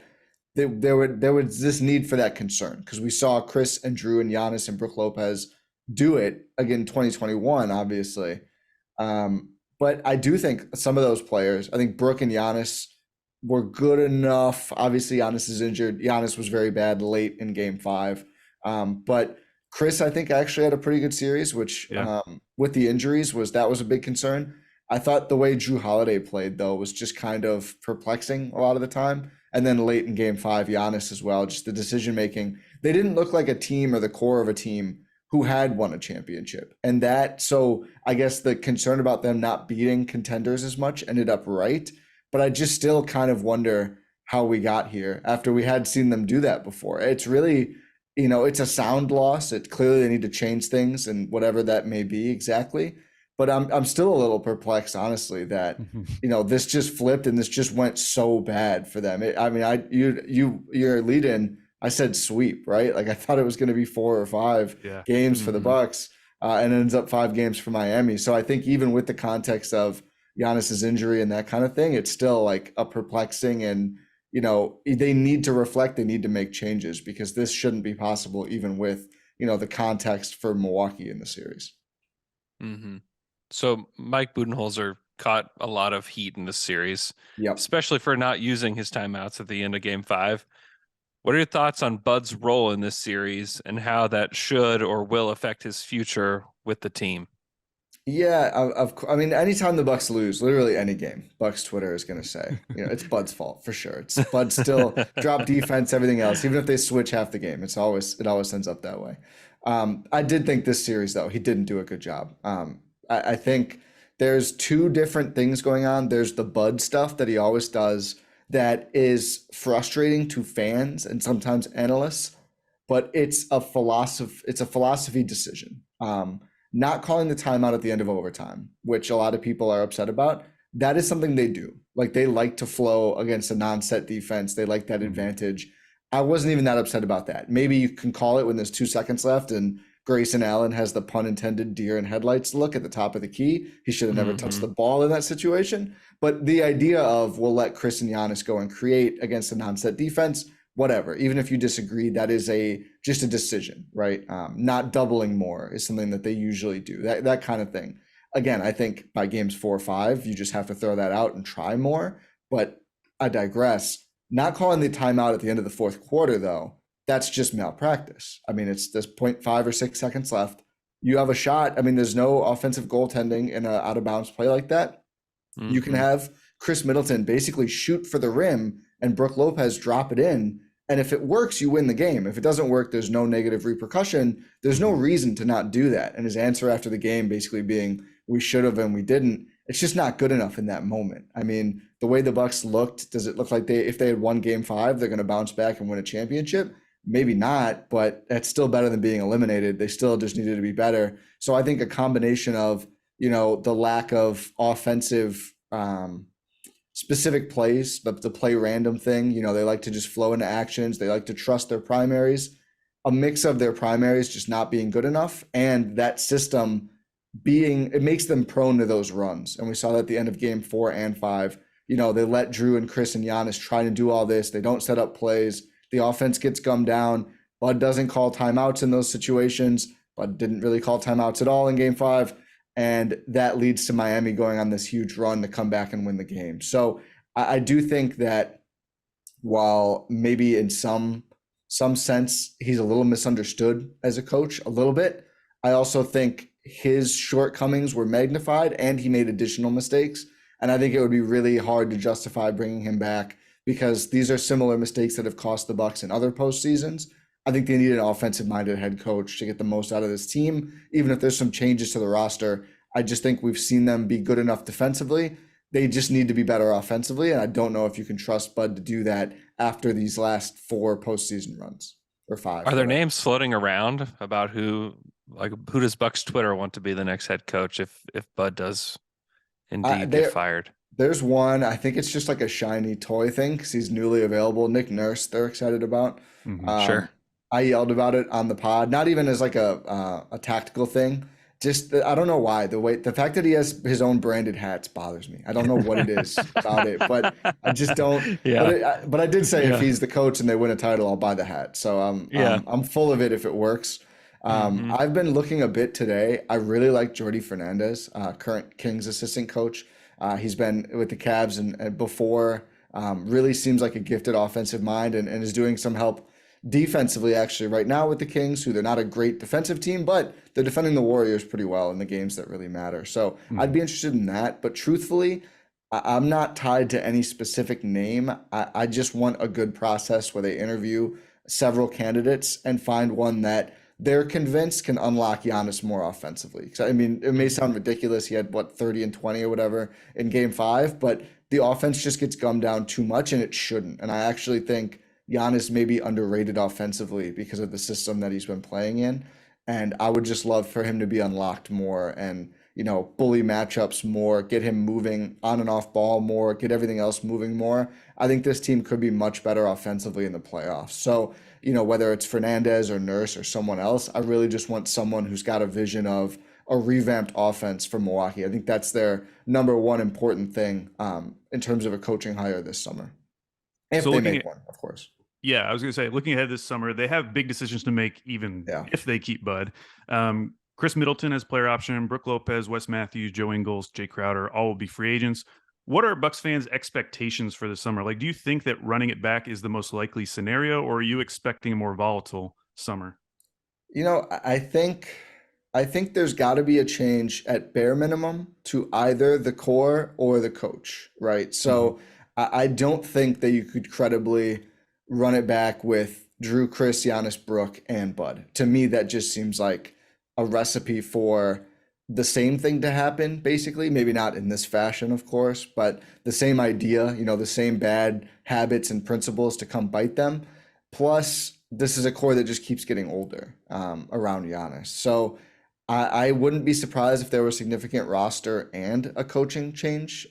there was this need for that concern because we saw Chris and Drew and Giannis and Brook Lopez do it again 2021, obviously. But I do think some of those players, I think Brook and Giannis were good enough. Obviously, Giannis is injured. Giannis was very bad late in game 5. But Chris, I think, actually had a pretty good series, which with the injuries was a big concern. I thought the way Drew Holiday played, though, was just kind of perplexing a lot of the time. And then late in game 5, Giannis as well, just the decision making. They didn't look like a team or the core of a team who had won a championship. And so I guess the concern about them not beating contenders as much ended up right. But I just still kind of wonder how we got here after we had seen them do that before. It's really, it's a sound loss. It clearly they need to change things and whatever that may be exactly. But I'm still a little perplexed, honestly, that this just flipped and this just went so bad for them. Your lead in, I said sweep, right? Like I thought it was going to be 4 or 5 games for the Bucks, and it ends up 5 games for Miami. So I think even with the context of Giannis's injury and that kind of thing, it's still like a perplexing, and they need to reflect, they need to make changes because this shouldn't be possible even with the context for Milwaukee in the series. Mm-hmm. So Mike Budenholzer caught a lot of heat in this series, especially for not using his timeouts at the end of game 5. What are your thoughts on Bud's role in this series and how that should or will affect his future with the team? Yeah, I mean, anytime the Bucks lose, literally any game, Bucks Twitter is going to say, it's Bud's fault for sure. It's Bud still drop defense, everything else. Even if they switch half the game, it always ends up that way. I did think this series, though, he didn't do a good job. I think there's 2 different things going on. There's the Bud stuff that he always does that is frustrating to fans and sometimes analysts, but it's a philosophy decision. Not calling the timeout at the end of overtime, which a lot of people are upset about, that is something they do. Like they like to flow against a non-set defense. They like that advantage. I wasn't even that upset about that. Maybe you can call it when there's 2 seconds left and Grayson Allen has the pun intended deer in headlights look at the top of the key. He should have never touched the ball in that situation. But the idea of we'll let Chris and Giannis go and create against a non-set defense, whatever. Even if you disagree, that is just a decision, right? Not doubling more is something that they usually do. That kind of thing. Again, I think by games 4 or 5, you just have to throw that out and try more. But I digress. Not calling the timeout at the end of the fourth quarter, though, that's just malpractice. I mean, there's 0.5 or 6 seconds left. You have a shot. I mean, there's no offensive goaltending in an out of bounds play like that. You can have Chris Middleton basically shoot for the rim and Brook Lopez drop it in. And if it works, you win the game. If it doesn't work, there's no negative repercussion. There's no reason to not do that. And his answer after the game basically being, we should have and we didn't. It's just not good enough in that moment. I mean, the way the Bucks looked, does it look like if they had won game 5, they're going to bounce back and win a championship? Maybe not, but that's still better than being eliminated. They still just needed to be better. So I think a combination of, the lack of offensive specific plays, the play random thing, they like to just flow into actions. They like to trust their primaries. A mix of their primaries just not being good enough, and that system it makes them prone to those runs. And we saw that at the end of game 4 and 5. They let Drew and Chris and Giannis try to do all this. They don't set up plays. The offense gets gummed down. Bud doesn't call timeouts in those situations. Bud didn't really call timeouts at all in game 5. And that leads to Miami going on this huge run to come back and win the game. So I do think that while maybe in some sense he's a little misunderstood as a coach, a little bit, I also think his shortcomings were magnified and he made additional mistakes. And I think it would be really hard to justify bringing him back because these are similar mistakes that have cost the Bucks in other postseasons. I think they need an offensive-minded head coach to get the most out of this team. Even if there's some changes to the roster, I just think we've seen them be good enough defensively. They just need to be better offensively, and I don't know if you can trust Bud to do that after these last 4 postseason runs, or 5. Are there names floating around about who does Bucks Twitter want to be the next head coach if Bud does indeed get fired? There's one. I think it's just like a shiny toy thing because he's newly available. Nick Nurse, they're excited about. Sure. I yelled about it on the pod, not even as like a tactical thing. Just I don't know why the fact that he has his own branded hats bothers me. I don't know what it is about it, but I just don't. Yeah. But I did say if he's the coach and they win a title, I'll buy the hat. So I'm full of it if it works. I've been looking a bit today. I really like Jordi Fernandez, current Kings assistant coach. He's been with the Cavs and before. Really seems like a gifted offensive mind and is doing some help defensively actually right now with the Kings, who they're not a great defensive team, but they're defending the Warriors pretty well in the games that really matter. So I'd be interested in that. But truthfully, I'm not tied to any specific name. I just want a good process where they interview several candidates and find one that they're convinced can unlock Giannis more offensively. So, I mean, it may sound ridiculous. He had 30 and 20 or whatever in game 5, but the offense just gets gummed down too much and it shouldn't. And I actually think Giannis may be underrated offensively because of the system that he's been playing in. And I would just love for him to be unlocked more and, bully matchups more, get him moving on and off ball more, get everything else moving more. I think this team could be much better offensively in the playoffs. So, whether it's Fernandez or Nurse or someone else, I really just want someone who's got a vision of a revamped offense for Milwaukee. I think that's their number one important thing in terms of a coaching hire this summer. If they make one, of course. Yeah, I was going to say, looking ahead this summer, they have big decisions to make even if they keep Bud. Chris Middleton as player option, Brook Lopez, Wes Matthews, Joe Ingles, Jay Crowder, all will be free agents. What are Bucks fans' expectations for the summer? Like, do you think that running it back is the most likely scenario, or are you expecting a more volatile summer? I think there's got to be a change at bare minimum to either the core or the coach, right? So I don't think that you could credibly run it back with Drew, Chris, Giannis, Brook, and Bud. To me, that just seems like a recipe for the same thing to happen, basically. Maybe not in this fashion, of course, but the same idea, the same bad habits and principles to come bite them. Plus, this is a core that just keeps getting older around Giannis. So I wouldn't be surprised if there were significant roster and a coaching change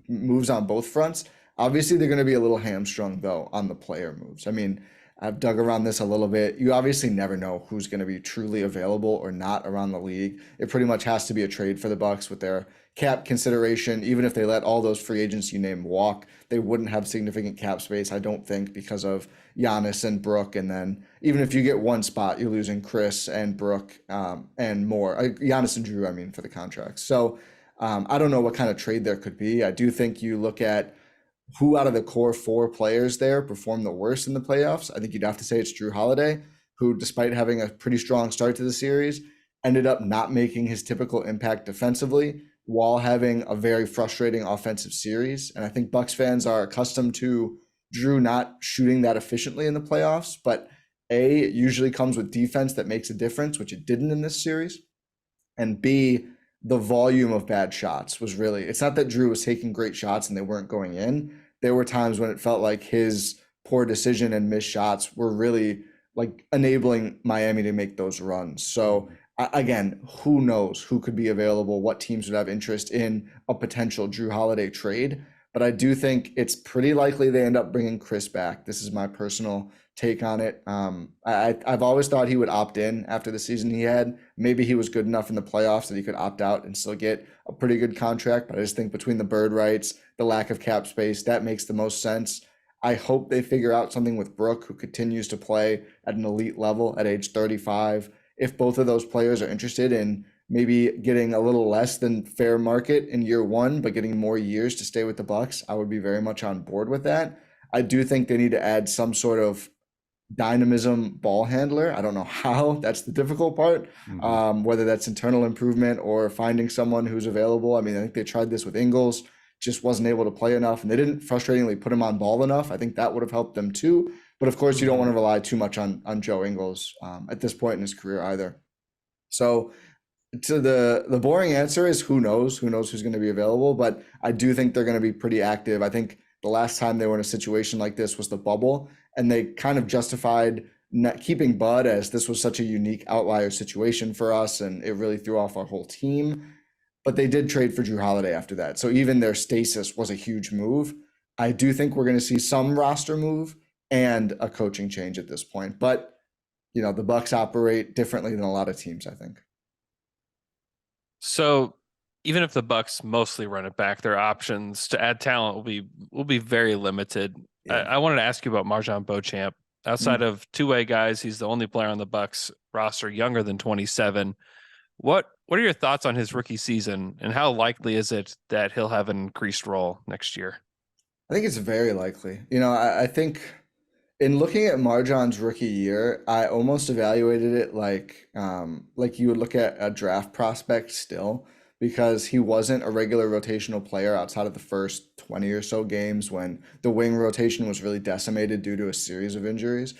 moves on both fronts. Obviously, they're going to be a little hamstrung, though, on the player moves. I mean, I've dug around this a little bit. You obviously never know who's going to be truly available or not around the league. It pretty much has to be a trade for the Bucks with their cap consideration. Even if they let all those free agents you named walk, they wouldn't have significant cap space, I don't think, because of Giannis and Brook. And then even if you get one spot, you're losing Chris and Brook and more. Giannis and Drew, I mean, for the contracts. So I don't know what kind of trade there could be. I do think you look at who out of the core 4 players there performed the worst in the playoffs, I think you'd have to say it's Drew Holiday, who, despite having a pretty strong start to the series, ended up not making his typical impact defensively while having a very frustrating offensive series. And I think Bucks fans are accustomed to Drew not shooting that efficiently in the playoffs, but it usually comes with defense that makes a difference, which it didn't in this series. And B, the volume of bad shots was really, it's not that Drew was taking great shots and they weren't going in. There were times when it felt like his poor decision and missed shots were really like enabling Miami to make those runs. So again, who knows who could be available, what teams would have interest in a potential Drew Holiday trade. But I do think it's pretty likely they end up bringing Chris back. This is my personal take on it. I've always thought he would opt in after the season he had. Maybe he was good enough in the playoffs that he could opt out and still get a pretty good contract. But I just think between the bird rights, the lack of cap space, that makes the most sense. I hope they figure out something with Brook, who continues to play at an elite level at age 35. If both of those players are interested in maybe getting a little less than fair market in year 1, but getting more years to stay with the Bucks, I would be very much on board with that. I do think they need to add some sort of dynamism ball handler. I don't know how. That's the difficult part. Whether that's internal improvement or finding someone who's available. I mean, I think they tried this with Ingles, just wasn't able to play enough, and they didn't frustratingly put him on ball enough. I think that would have helped them too. But of course, you don't want to rely too much on Joe Ingles at this point in his career either. So to the boring answer is who knows who's going to be available, but I do think they're going to be pretty active. I think the last time they were in a situation like this was the bubble, and they kind of justified not keeping Bud as this was such a unique outlier situation for us, and it really threw off our whole team. But they did trade for Drew Holiday after that. So even their stasis was a huge move. I do think we're going to see some roster move and a coaching change at this point. But, the Bucks operate differently than a lot of teams, I think. So even if the Bucks mostly run it back, their options to add talent will be very limited. Yeah. I wanted to ask you about Marjon Beauchamp. Outside of two-way guys, he's the only player on the Bucks roster younger than 27. What are your thoughts on his rookie season, and how likely is it that he'll have an increased role next year? I think it's very likely. I think in looking at Marjon's rookie year, I almost evaluated it like you would look at a draft prospect still, because he wasn't a regular rotational player outside of the first 20 or so games when the wing rotation was really decimated due to a series of injuries.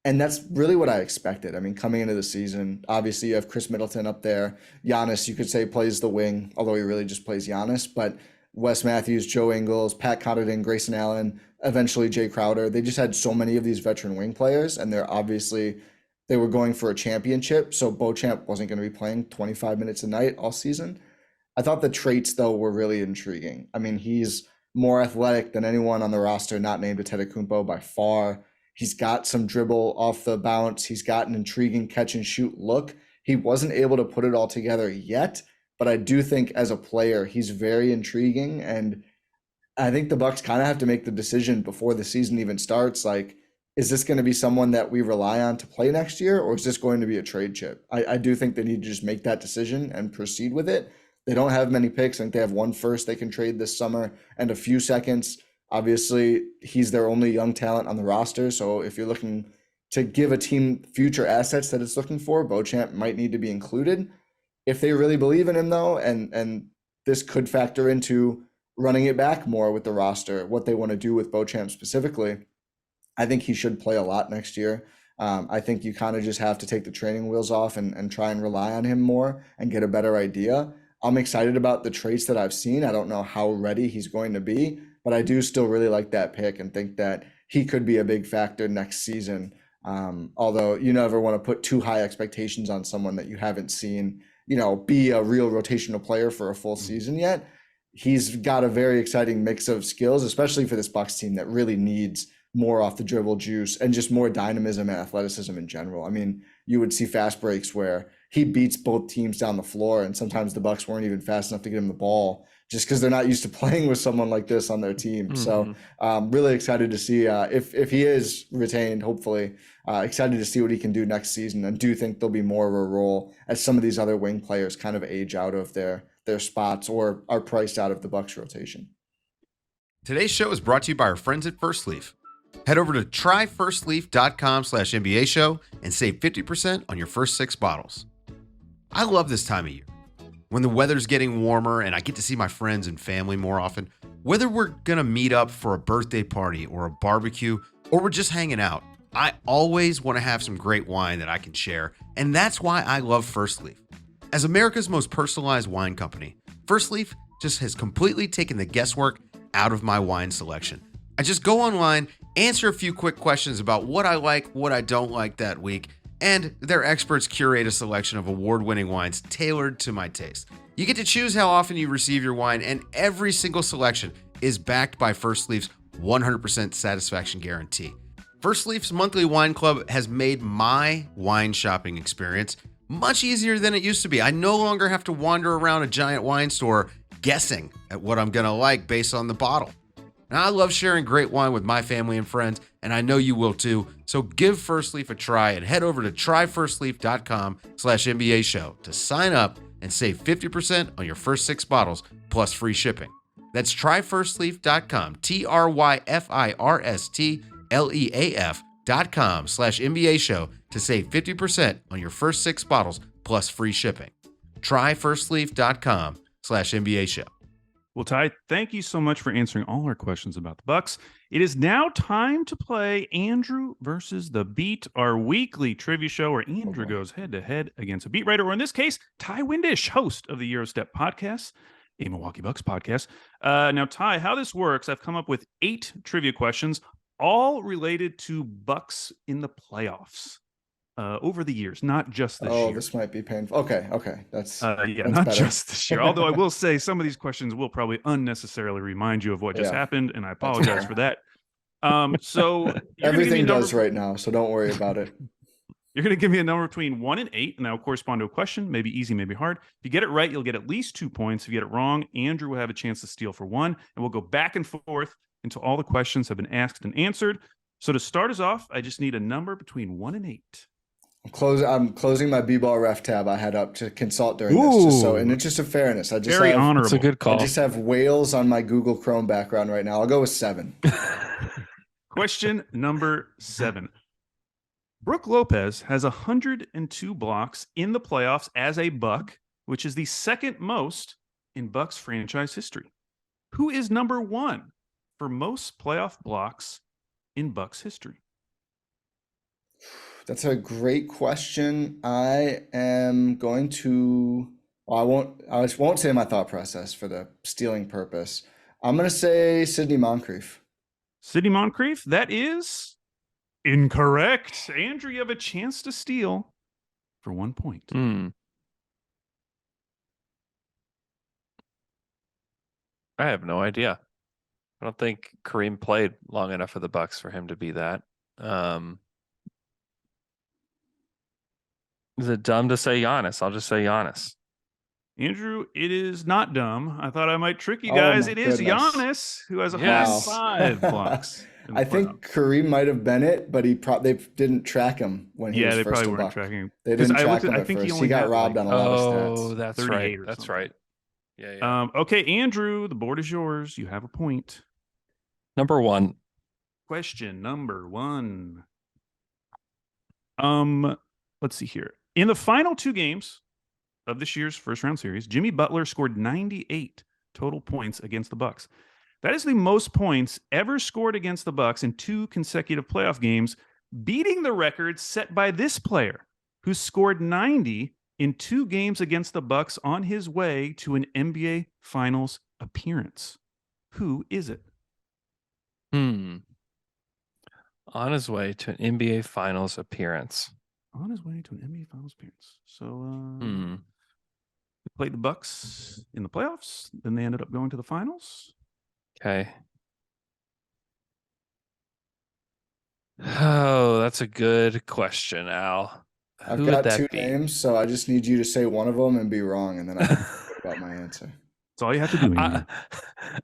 And that's really what I expected. I mean, coming into the season, obviously you have Chris Middleton up there. Giannis, you could say, plays the wing, although he really just plays Giannis. But Wes Matthews, Joe Ingles, Pat Connaughton, Grayson Allen, eventually Jay Crowder. They just had so many of these veteran wing players, and they were going for a championship. So Beauchamp wasn't going to be playing 25 minutes a night all season. I thought the traits, though, were really intriguing. I mean, he's more athletic than anyone on the roster not named Antetokounmpo by far. He's got some dribble off the bounce. He's got an intriguing catch and shoot look. He wasn't able to put it all together yet, but I do think as a player, he's very intriguing. And I think the Bucks kind of have to make the decision before the season even starts. Like, is this going to be someone that we rely on to play next year, or is this going to be a trade chip? I do think they need to just make that decision and proceed with it. They don't have many picks. I think they have 1 first they can trade this summer and a few seconds. Obviously, he's their only young talent on the roster. So if you're looking to give a team future assets that it's looking for, Beauchamp might need to be included. If they really believe in him, though, and this could factor into running it back more with the roster, what they want to do with Beauchamp specifically, I think he should play a lot next year. I think you kind of just have to take the training wheels off and try and rely on him more and get a better idea. I'm excited about the traits that I've seen. I don't know how ready he's going to be, but I do still really like that pick and think that he could be a big factor next season. Although you never want to put too high expectations on someone that you haven't seen, be a real rotational player for a full season yet. He's got a very exciting mix of skills, especially for this Bucks team that really needs more off the dribble juice and just more dynamism and athleticism in general. I mean, you would see fast breaks where he beats both teams down the floor, and sometimes the Bucks weren't even fast enough to get him the ball just because they're not used to playing with someone like this on their team. Mm-hmm. So really excited to see if he is retained, hopefully. Excited to see what he can do next season, and do think there'll be more of a role as some of these other wing players kind of age out of their spots or are priced out of the Bucks rotation. Today's show is brought to you by our friends at First Leaf. Head over to tryfirstleaf.com/NBA show and save 50% on your first 6 bottles. I love this time of year. When the weather's getting warmer and I get to see my friends and family more often, whether we're going to meet up for a birthday party or a barbecue or we're just hanging out, I always want to have some great wine that I can share, and that's why I love First Leaf. As America's most personalized wine company, First Leaf just has completely taken the guesswork out of my wine selection. I just go online, answer a few quick questions about what I like, what I don't like that week, and their experts curate a selection of award-winning wines tailored to my taste. You get to choose how often you receive your wine, and every single selection is backed by First Leaf's 100% satisfaction guarantee. First Leaf's monthly wine club has made my wine shopping experience much easier than it used to be. I no longer have to wander around a giant wine store guessing at what I'm going to like based on the bottle. Now, I love sharing great wine with my family and friends, and I know you will too. So give First Leaf a try and head over to tryfirstleaf.com/NBA show to sign up and save 50% on your first 6 bottles plus free shipping. That's tryfirstleaf.com, tryfirstleaf.com/NBA show to save 50% on your first 6 bottles plus free shipping. Tryfirstleaf.com/NBA show. Well, Ty, thank you so much for answering all our questions about the Bucks. It is now time to play Andrew versus the Beat, our weekly trivia show where Andrew goes head-to-head against a beat writer, or in this case, Ty Windish, host of the Eurostep podcast, a Milwaukee Bucks podcast. Now, Ty, how this works, I've come up with 8 trivia questions, all related to Bucks in the playoffs over the years, not just this year. Oh, this might be painful. Okay. That's not better. just this year. Although I will say some of these questions will probably unnecessarily remind you of what just happened, and I apologize for that. So everything does right now, so don't worry about it. You're going to give me a number between 1 and 8, and that will correspond to a question, maybe easy, maybe hard. If you get it right, you'll get at least 2 points. If you get it wrong, Andrew will have a chance to steal for 1, and we'll go back and forth until all the questions have been asked and answered. So to start us off, I just need a number between 1 and 8. I'm closing my B-ball ref tab I had up to consult during this. Just so, in the interest of fairness, I just very honorable. It's a good call. I just have whales on my Google Chrome background right now. I'll go with 7. Question number 7. Brooke Lopez has 102 blocks in the playoffs as a Buck, which is the second most in Bucks franchise history. Who is number 1 for most playoff blocks in Bucks history? That's a great question. I am going to. I won't say my thought process for the stealing purpose. I'm going to say Sidney Moncrief. Sidney Moncrief? That is incorrect. Andrew, you have a chance to steal for 1 point. I have no idea. I don't think Kareem played long enough for the Bucks for him to be that. Is it dumb to say Giannis? I'll just say Giannis. Andrew, it is not dumb. I thought I might trick you guys. It is Giannis who has 105 blocks. I think Kareem might have been it, but they didn't track him when he was they first probably a weren't Buck. tracking him. They didn't track him I at think first. he Got robbed on a lot of stats. Oh, that's right. That's right. Yeah. Okay, Andrew, the board is yours. You have a point. Number 1. Question number 1. Let's see here. In the final 2 games of this year's first round series, Jimmy Butler scored 98 total points against the Bucks. That is the most points ever scored against the Bucks in 2 consecutive playoff games, beating the record set by this player who scored 90 in 2 games against the Bucks on his way to an NBA Finals appearance. Who is it? On his way to an NBA Finals appearance. On his way to an NBA Finals appearance. So, they played the Bucks in the playoffs. Then they ended up going to the finals. Okay. Oh, that's a good question, Al. I've got 2 names, so I just need you to say one of them and be wrong, and then I can forget about my answer. That's all you have to do.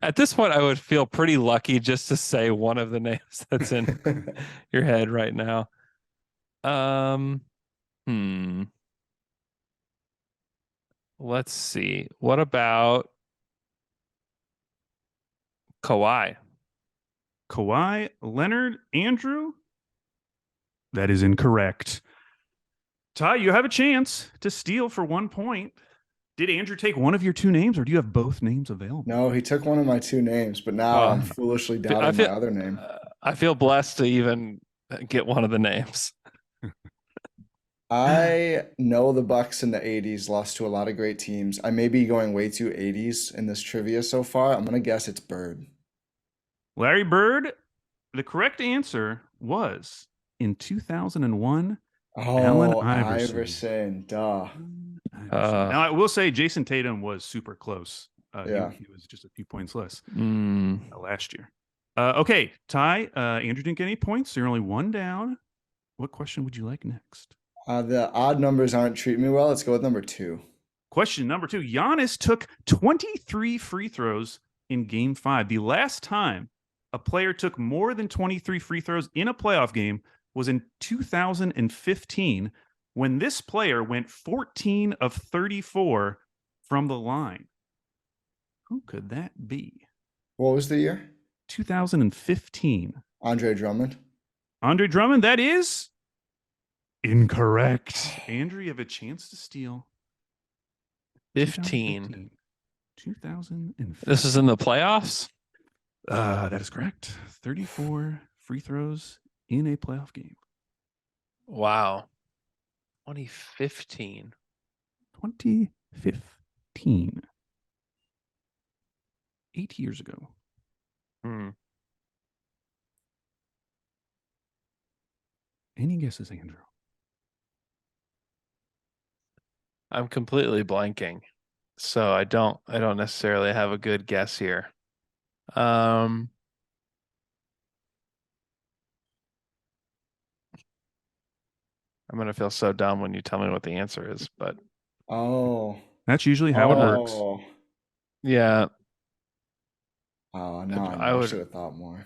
At this point, I would feel pretty lucky just to say one of the names that's in your head right now. Let's see. What about Kawhi? Kawhi Leonard. Andrew, that is incorrect. Ty, you have a chance to steal for 1 point. Did Andrew take one of your two names, or do you have both names available? No, he took one of my two names, but now Well, I'm foolishly I doubting feel my other name. I feel blessed to even get one of the names. I know the Bucks in the 80s lost to a lot of great teams. I may be going way too 80s in this trivia so far. I'm going to guess it's Bird. Larry Bird, the correct answer was in 2001, Allen Oh, Iverson. Iverson, duh. Now, I will say Jason Tatum was super close. Yeah. He was just a few points less Mm. last year. Okay, Ty, Andrew didn't get any points, so you're only one down. What question would you like next? The odd numbers aren't treating me well. Let's go with number 2. Question number 2. Giannis took 23 free throws in Game 5. The last time a player took more than 23 free throws in a playoff game was in 2015, when this player went 14 of 34 from the line. Who could that be? What was the year? 2015. Andre Drummond. Andre Drummond, that is incorrect. Andrew, you have a chance to steal. 15. 2015. This is in the playoffs? That is correct. 34 free throws in a playoff game. Wow. 2015. 2015. 8 years ago. Hmm. Any guesses, Andrew? I'm completely blanking. So I don't necessarily have a good guess here. I'm gonna feel so dumb when you tell me what the answer is, but Oh. That's usually how it works. Oh. yeah, Oh, no, I I would- should have thought more.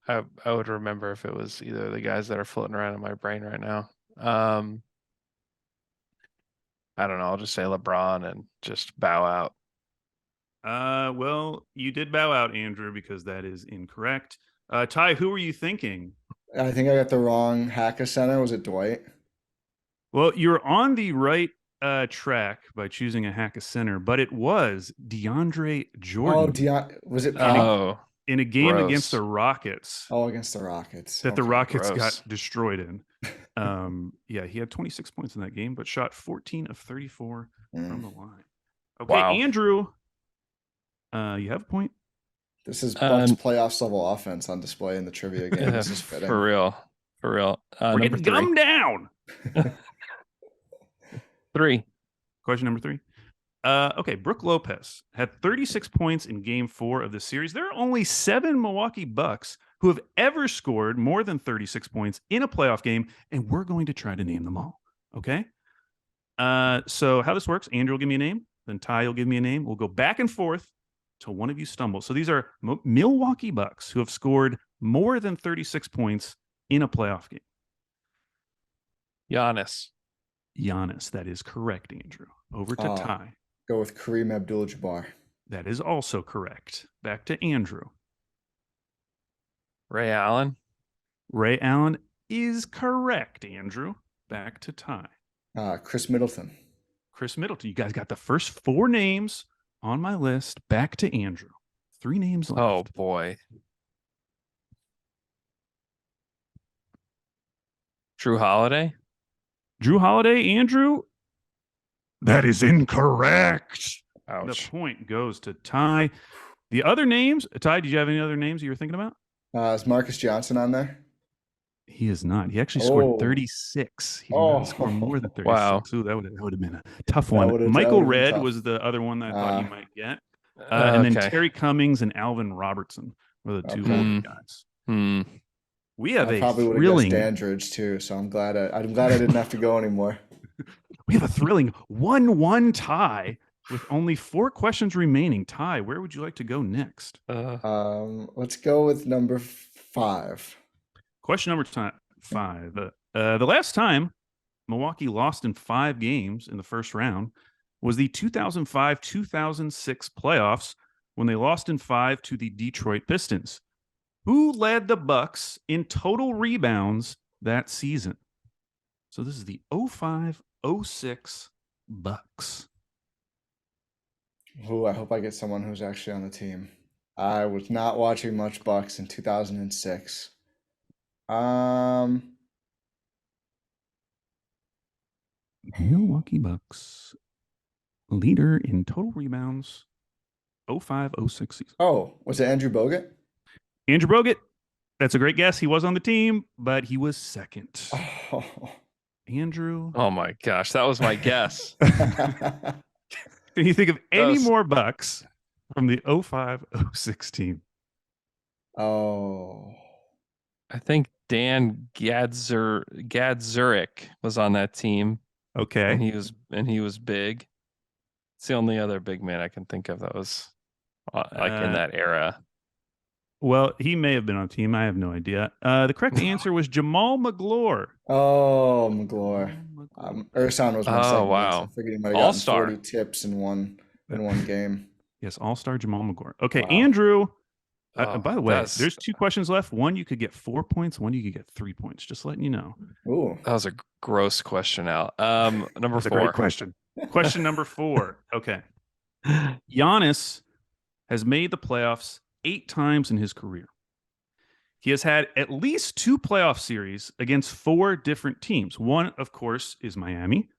I would remember if it was either of the guys that are floating around in my brain right now. I don't know. I'll just say LeBron and just bow out. Well, you did bow out, Andrew, because that is incorrect. Ty, who were you thinking? I think I got the wrong Hacker Center. Was it Dwight? Well, you're on the right track by choosing a hack a center, but it was DeAndre Jordan. Oh, was it Oh, in a game gross. against the Rockets. Oh, against the Rockets. That the Okay. Rockets gross. got destroyed in. Yeah, he had 26 points in that game, but shot 14 of 34 from the line. Okay, Wow. Andrew, you have a point. This is Bucks playoffs level offense on display in the trivia game. This is fitting. for real. We're Number getting 3. gummed down. 3. Question number 3. Okay, Brook Lopez had 36 points in Game 4 of the series. There are only 7 Milwaukee Bucks who have ever scored more than 36 points in a playoff game, and we're going to try to name them all. Okay? So how this works, Andrew will give me a name, then Ty will give me a name. We'll go back and forth till one of you stumbles. So these are Milwaukee Bucks who have scored more than 36 points in a playoff game. Giannis. Giannis, that is correct, Andrew. Over to Ty. Go with Kareem Abdul-Jabbar. That is also correct. Back to Andrew. Ray Allen. Ray Allen is correct, Andrew. Back to Ty. Chris Middleton. Chris Middleton. You guys got the first 4 names on my list. Back to Andrew. 3 names left. Oh boy. Drew Holiday. Drew Holiday, Andrew. That is incorrect. Ouch. The point goes to Ty. The other names, Ty, did you have any other names you were thinking about? Is Marcus Johnson on there? He is not. He actually scored Oh. 36. He did Oh. not score more than 36. Wow. Ooh, that would have been a tough That one. would've- that Michael would've been Redd tough. was the other one that I thought you might get. Uh, And then okay. Terry Cummings and Alvin Robertson were the 2 Okay. older guys. Hmm. We have I a probably would have thrilling. guessed Dandridge too, so I'm glad I didn't have to go anymore. We have a thrilling 1-1 tie with only 4 questions remaining. Ty, where would you like to go next? Let's go with number 5. Question number 5. The last time Milwaukee lost in 5 games in the first round was the 2005-2006 playoffs when they lost in 5 to the Detroit Pistons. Who led the Bucks in total rebounds that season? So this is the 05-06 Bucks. Ooh, I hope I get someone who's actually on the team. I was not watching much Bucks in 2006. Milwaukee Bucks leader in total rebounds 05-06 season. Oh, was it Andrew Bogut? Andrew Bogut. That's a great guess. He was on the team, but he was second. Oh. Andrew. Oh my gosh, that was my guess. Can you think of any was- more Bucks from the 05-06 team? Oh. I think Dan Gadzurek was on that team, and Okay. he was big. It's the only other big man I can think of that was like in that era. Well, he may have been on team. I have no idea. The correct answer was Jamal McGlure. Oh, McGlure. Ersan was my Oh, second guess. wow. I figured he might have gotten All-star. 40 tips in one game. Yes, all-star Jamal McGlure. Okay, Wow. Andrew. Oh, By the way, that's- there's 2 questions left. One you could get 4 points. One you could get 3 points. Just letting you know. Ooh. That was a gross question out. Number That's a 4. great question. Question number 4. Okay. Giannis has made the playoffs 8 times in his career. He has had at least 2 playoff series against 4 different teams. One, of course, is Miami,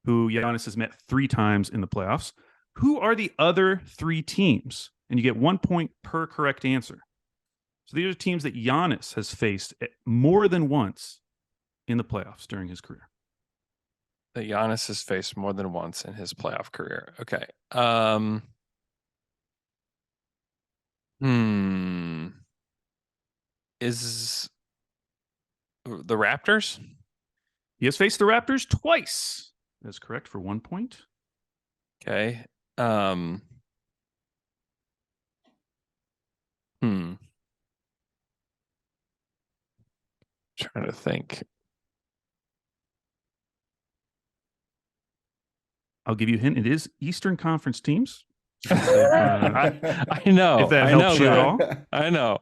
who Giannis has met 3 times in the playoffs. Who are the other 3 teams? And you get 1 point per correct answer. So these are teams that Giannis has faced more than once in the playoffs during his career. That Giannis has faced more than once in his playoff career. Okay. Is the Raptors? He has faced the Raptors twice. That's correct for 1 point. Okay. Trying to think. I'll give you a hint. It is Eastern Conference teams. I know. If that I helps know, you at man. all. I know.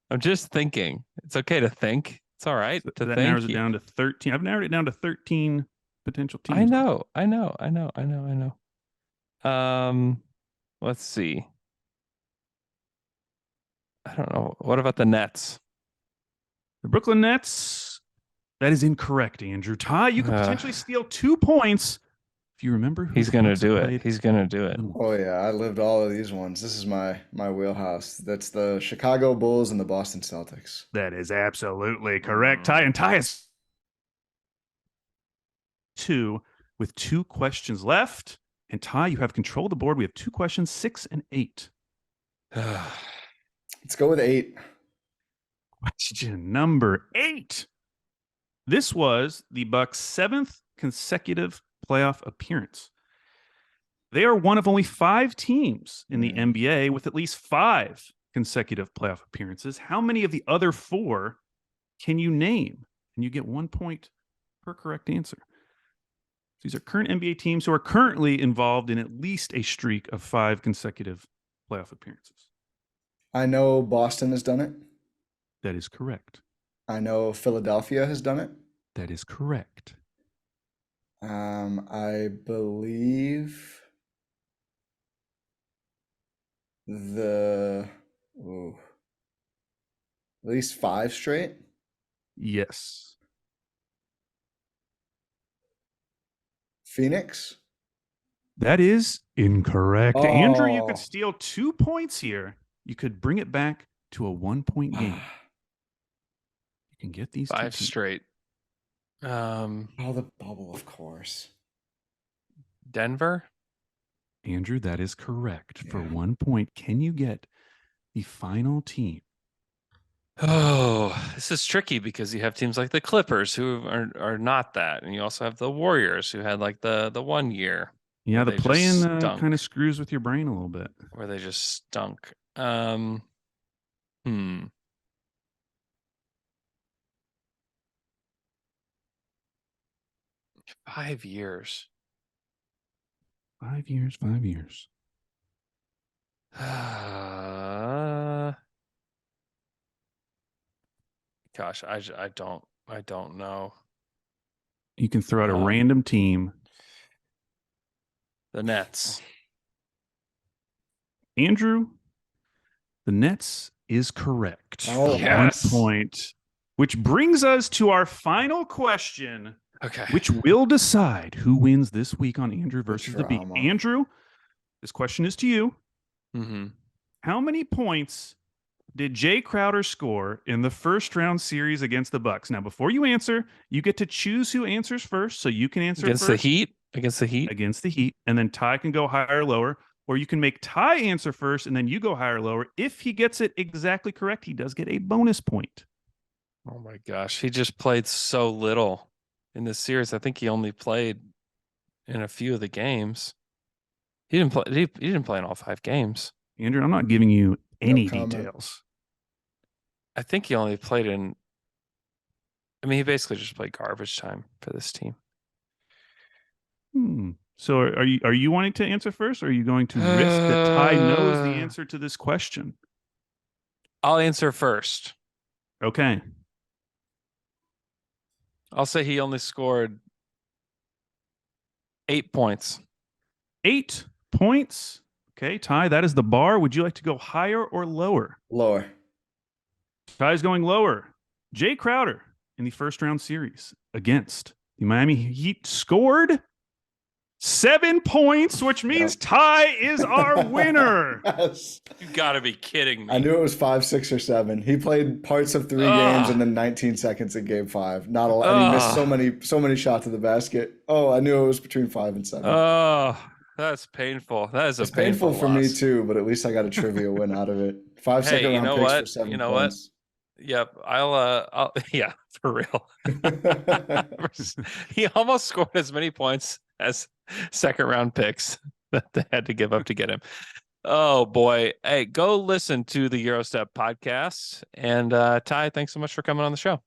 I'm just thinking. It's okay to think. It's all right to That think. narrows it down to 13. I've narrowed it down to 13 potential teams. I know. Let's see. I don't know. What about the Nets? The Brooklyn Nets. That is incorrect, Andrew. Ty, you could potentially steal 2 points if you remember who He's the gonna Bucks do played. it. He's gonna do it. Oh yeah, I lived all of these ones. This is my wheelhouse. That's the Chicago Bulls and the Boston Celtics. That is absolutely correct. Ty, and Ty is 2 with 2 questions left. And Ty, you have control of the board. We have 2 questions, 6 and 8. Let's go with 8. Question number 8. This was the Bucks' 7th consecutive playoff appearance. They are one of only 5 teams in the NBA with at least 5 consecutive playoff appearances. How many of the other 4 can you name? And you get 1 point per correct answer. These are current NBA teams who are currently involved in at least a streak of 5 consecutive playoff appearances. I know Boston has done it. That is correct. I know Philadelphia has done it. That is correct. I believe at least 5 straight. Yes. Phoenix. That is incorrect. Andrew, you could Oh. steal 2 points here. You could bring it back to a 1-point game. You can get these 5 2 teams. straight. Oh, the bubble, of course. Denver. Andrew, that is correct. For Yeah. 1 point, can you get the final team? Oh, this is tricky because you have teams like the Clippers who are not that, and you also have the Warriors who had like the 1 year. Yeah, the They just play-in stunk. kind of screws with your brain a little bit. Where they just stunk. 5 years. 5 years, 5 years. Gosh, I don't know. You can throw out a Um, random team. The Nets. Andrew, the Nets is correct. Oh, for yes. 1 point, which brings us to our final question, Okay. which will decide who wins this week on Andrew versus the Beat. drama. Andrew, this question is to you. Mm-hmm. How many points did Jay Crowder score in the first round series against the Bucks? Now, before you answer, you get to choose who answers first, so you can answer Against first. the Heat? Against the Heat? Against the Heat, and then Ty can go higher or lower, or you can make Ty answer first, and then you go higher or lower. If he gets it exactly correct, he does get a bonus point. Oh my gosh. He just played so little in this series. I think he only played in a few of the games. He didn't play he didn't play in all 5 games. Andrew, I'm not giving you any comment. details. I think he only played in he basically just played garbage time for this team. So are you wanting to answer first, or are you going to risk that Ty knows the answer to this question? I'll answer first. Okay. I'll say he only scored 8 points. 8 points. Okay, Ty, that is the bar. Would you like to go higher or lower? Lower. Ty's going lower. Jay Crowder in the first round series against the Miami Heat scored 7 points, which means Ty is our winner. Yes. You gotta be kidding me. I knew it was 5, 6, or 7. He played parts of 3 games and then 19 seconds in game 5. Not a lot. And he missed so many shots at the basket. Oh, I knew it was between 5 and 7. Oh, that's painful. That is it's painful for me too, but at least I got a trivia win out of it. 5 second round picks for 7 points. Yep, I'll yeah, for real. He almost scored as many points as second round picks that they had to give up to get him. Oh boy. Hey, go listen to the Eurostep podcast. And Ty, thanks so much for coming on the show.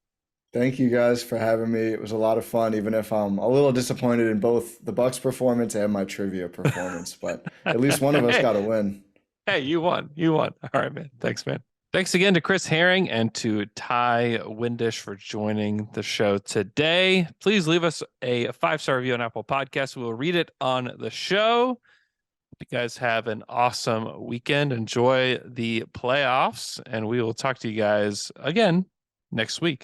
Thank you guys for having me. It was a lot of fun, even if I'm a little disappointed in both the Bucks performance and my trivia performance, but at least one of us got a win. Hey, you won. All right, man. Thanks, man. Thanks again to Chris Herring and to Ty Windish for joining the show today. Please leave us a 5-star review on Apple Podcasts. We will read it on the show. Hope you guys have an awesome weekend. Enjoy the playoffs, and we will talk to you guys again next week.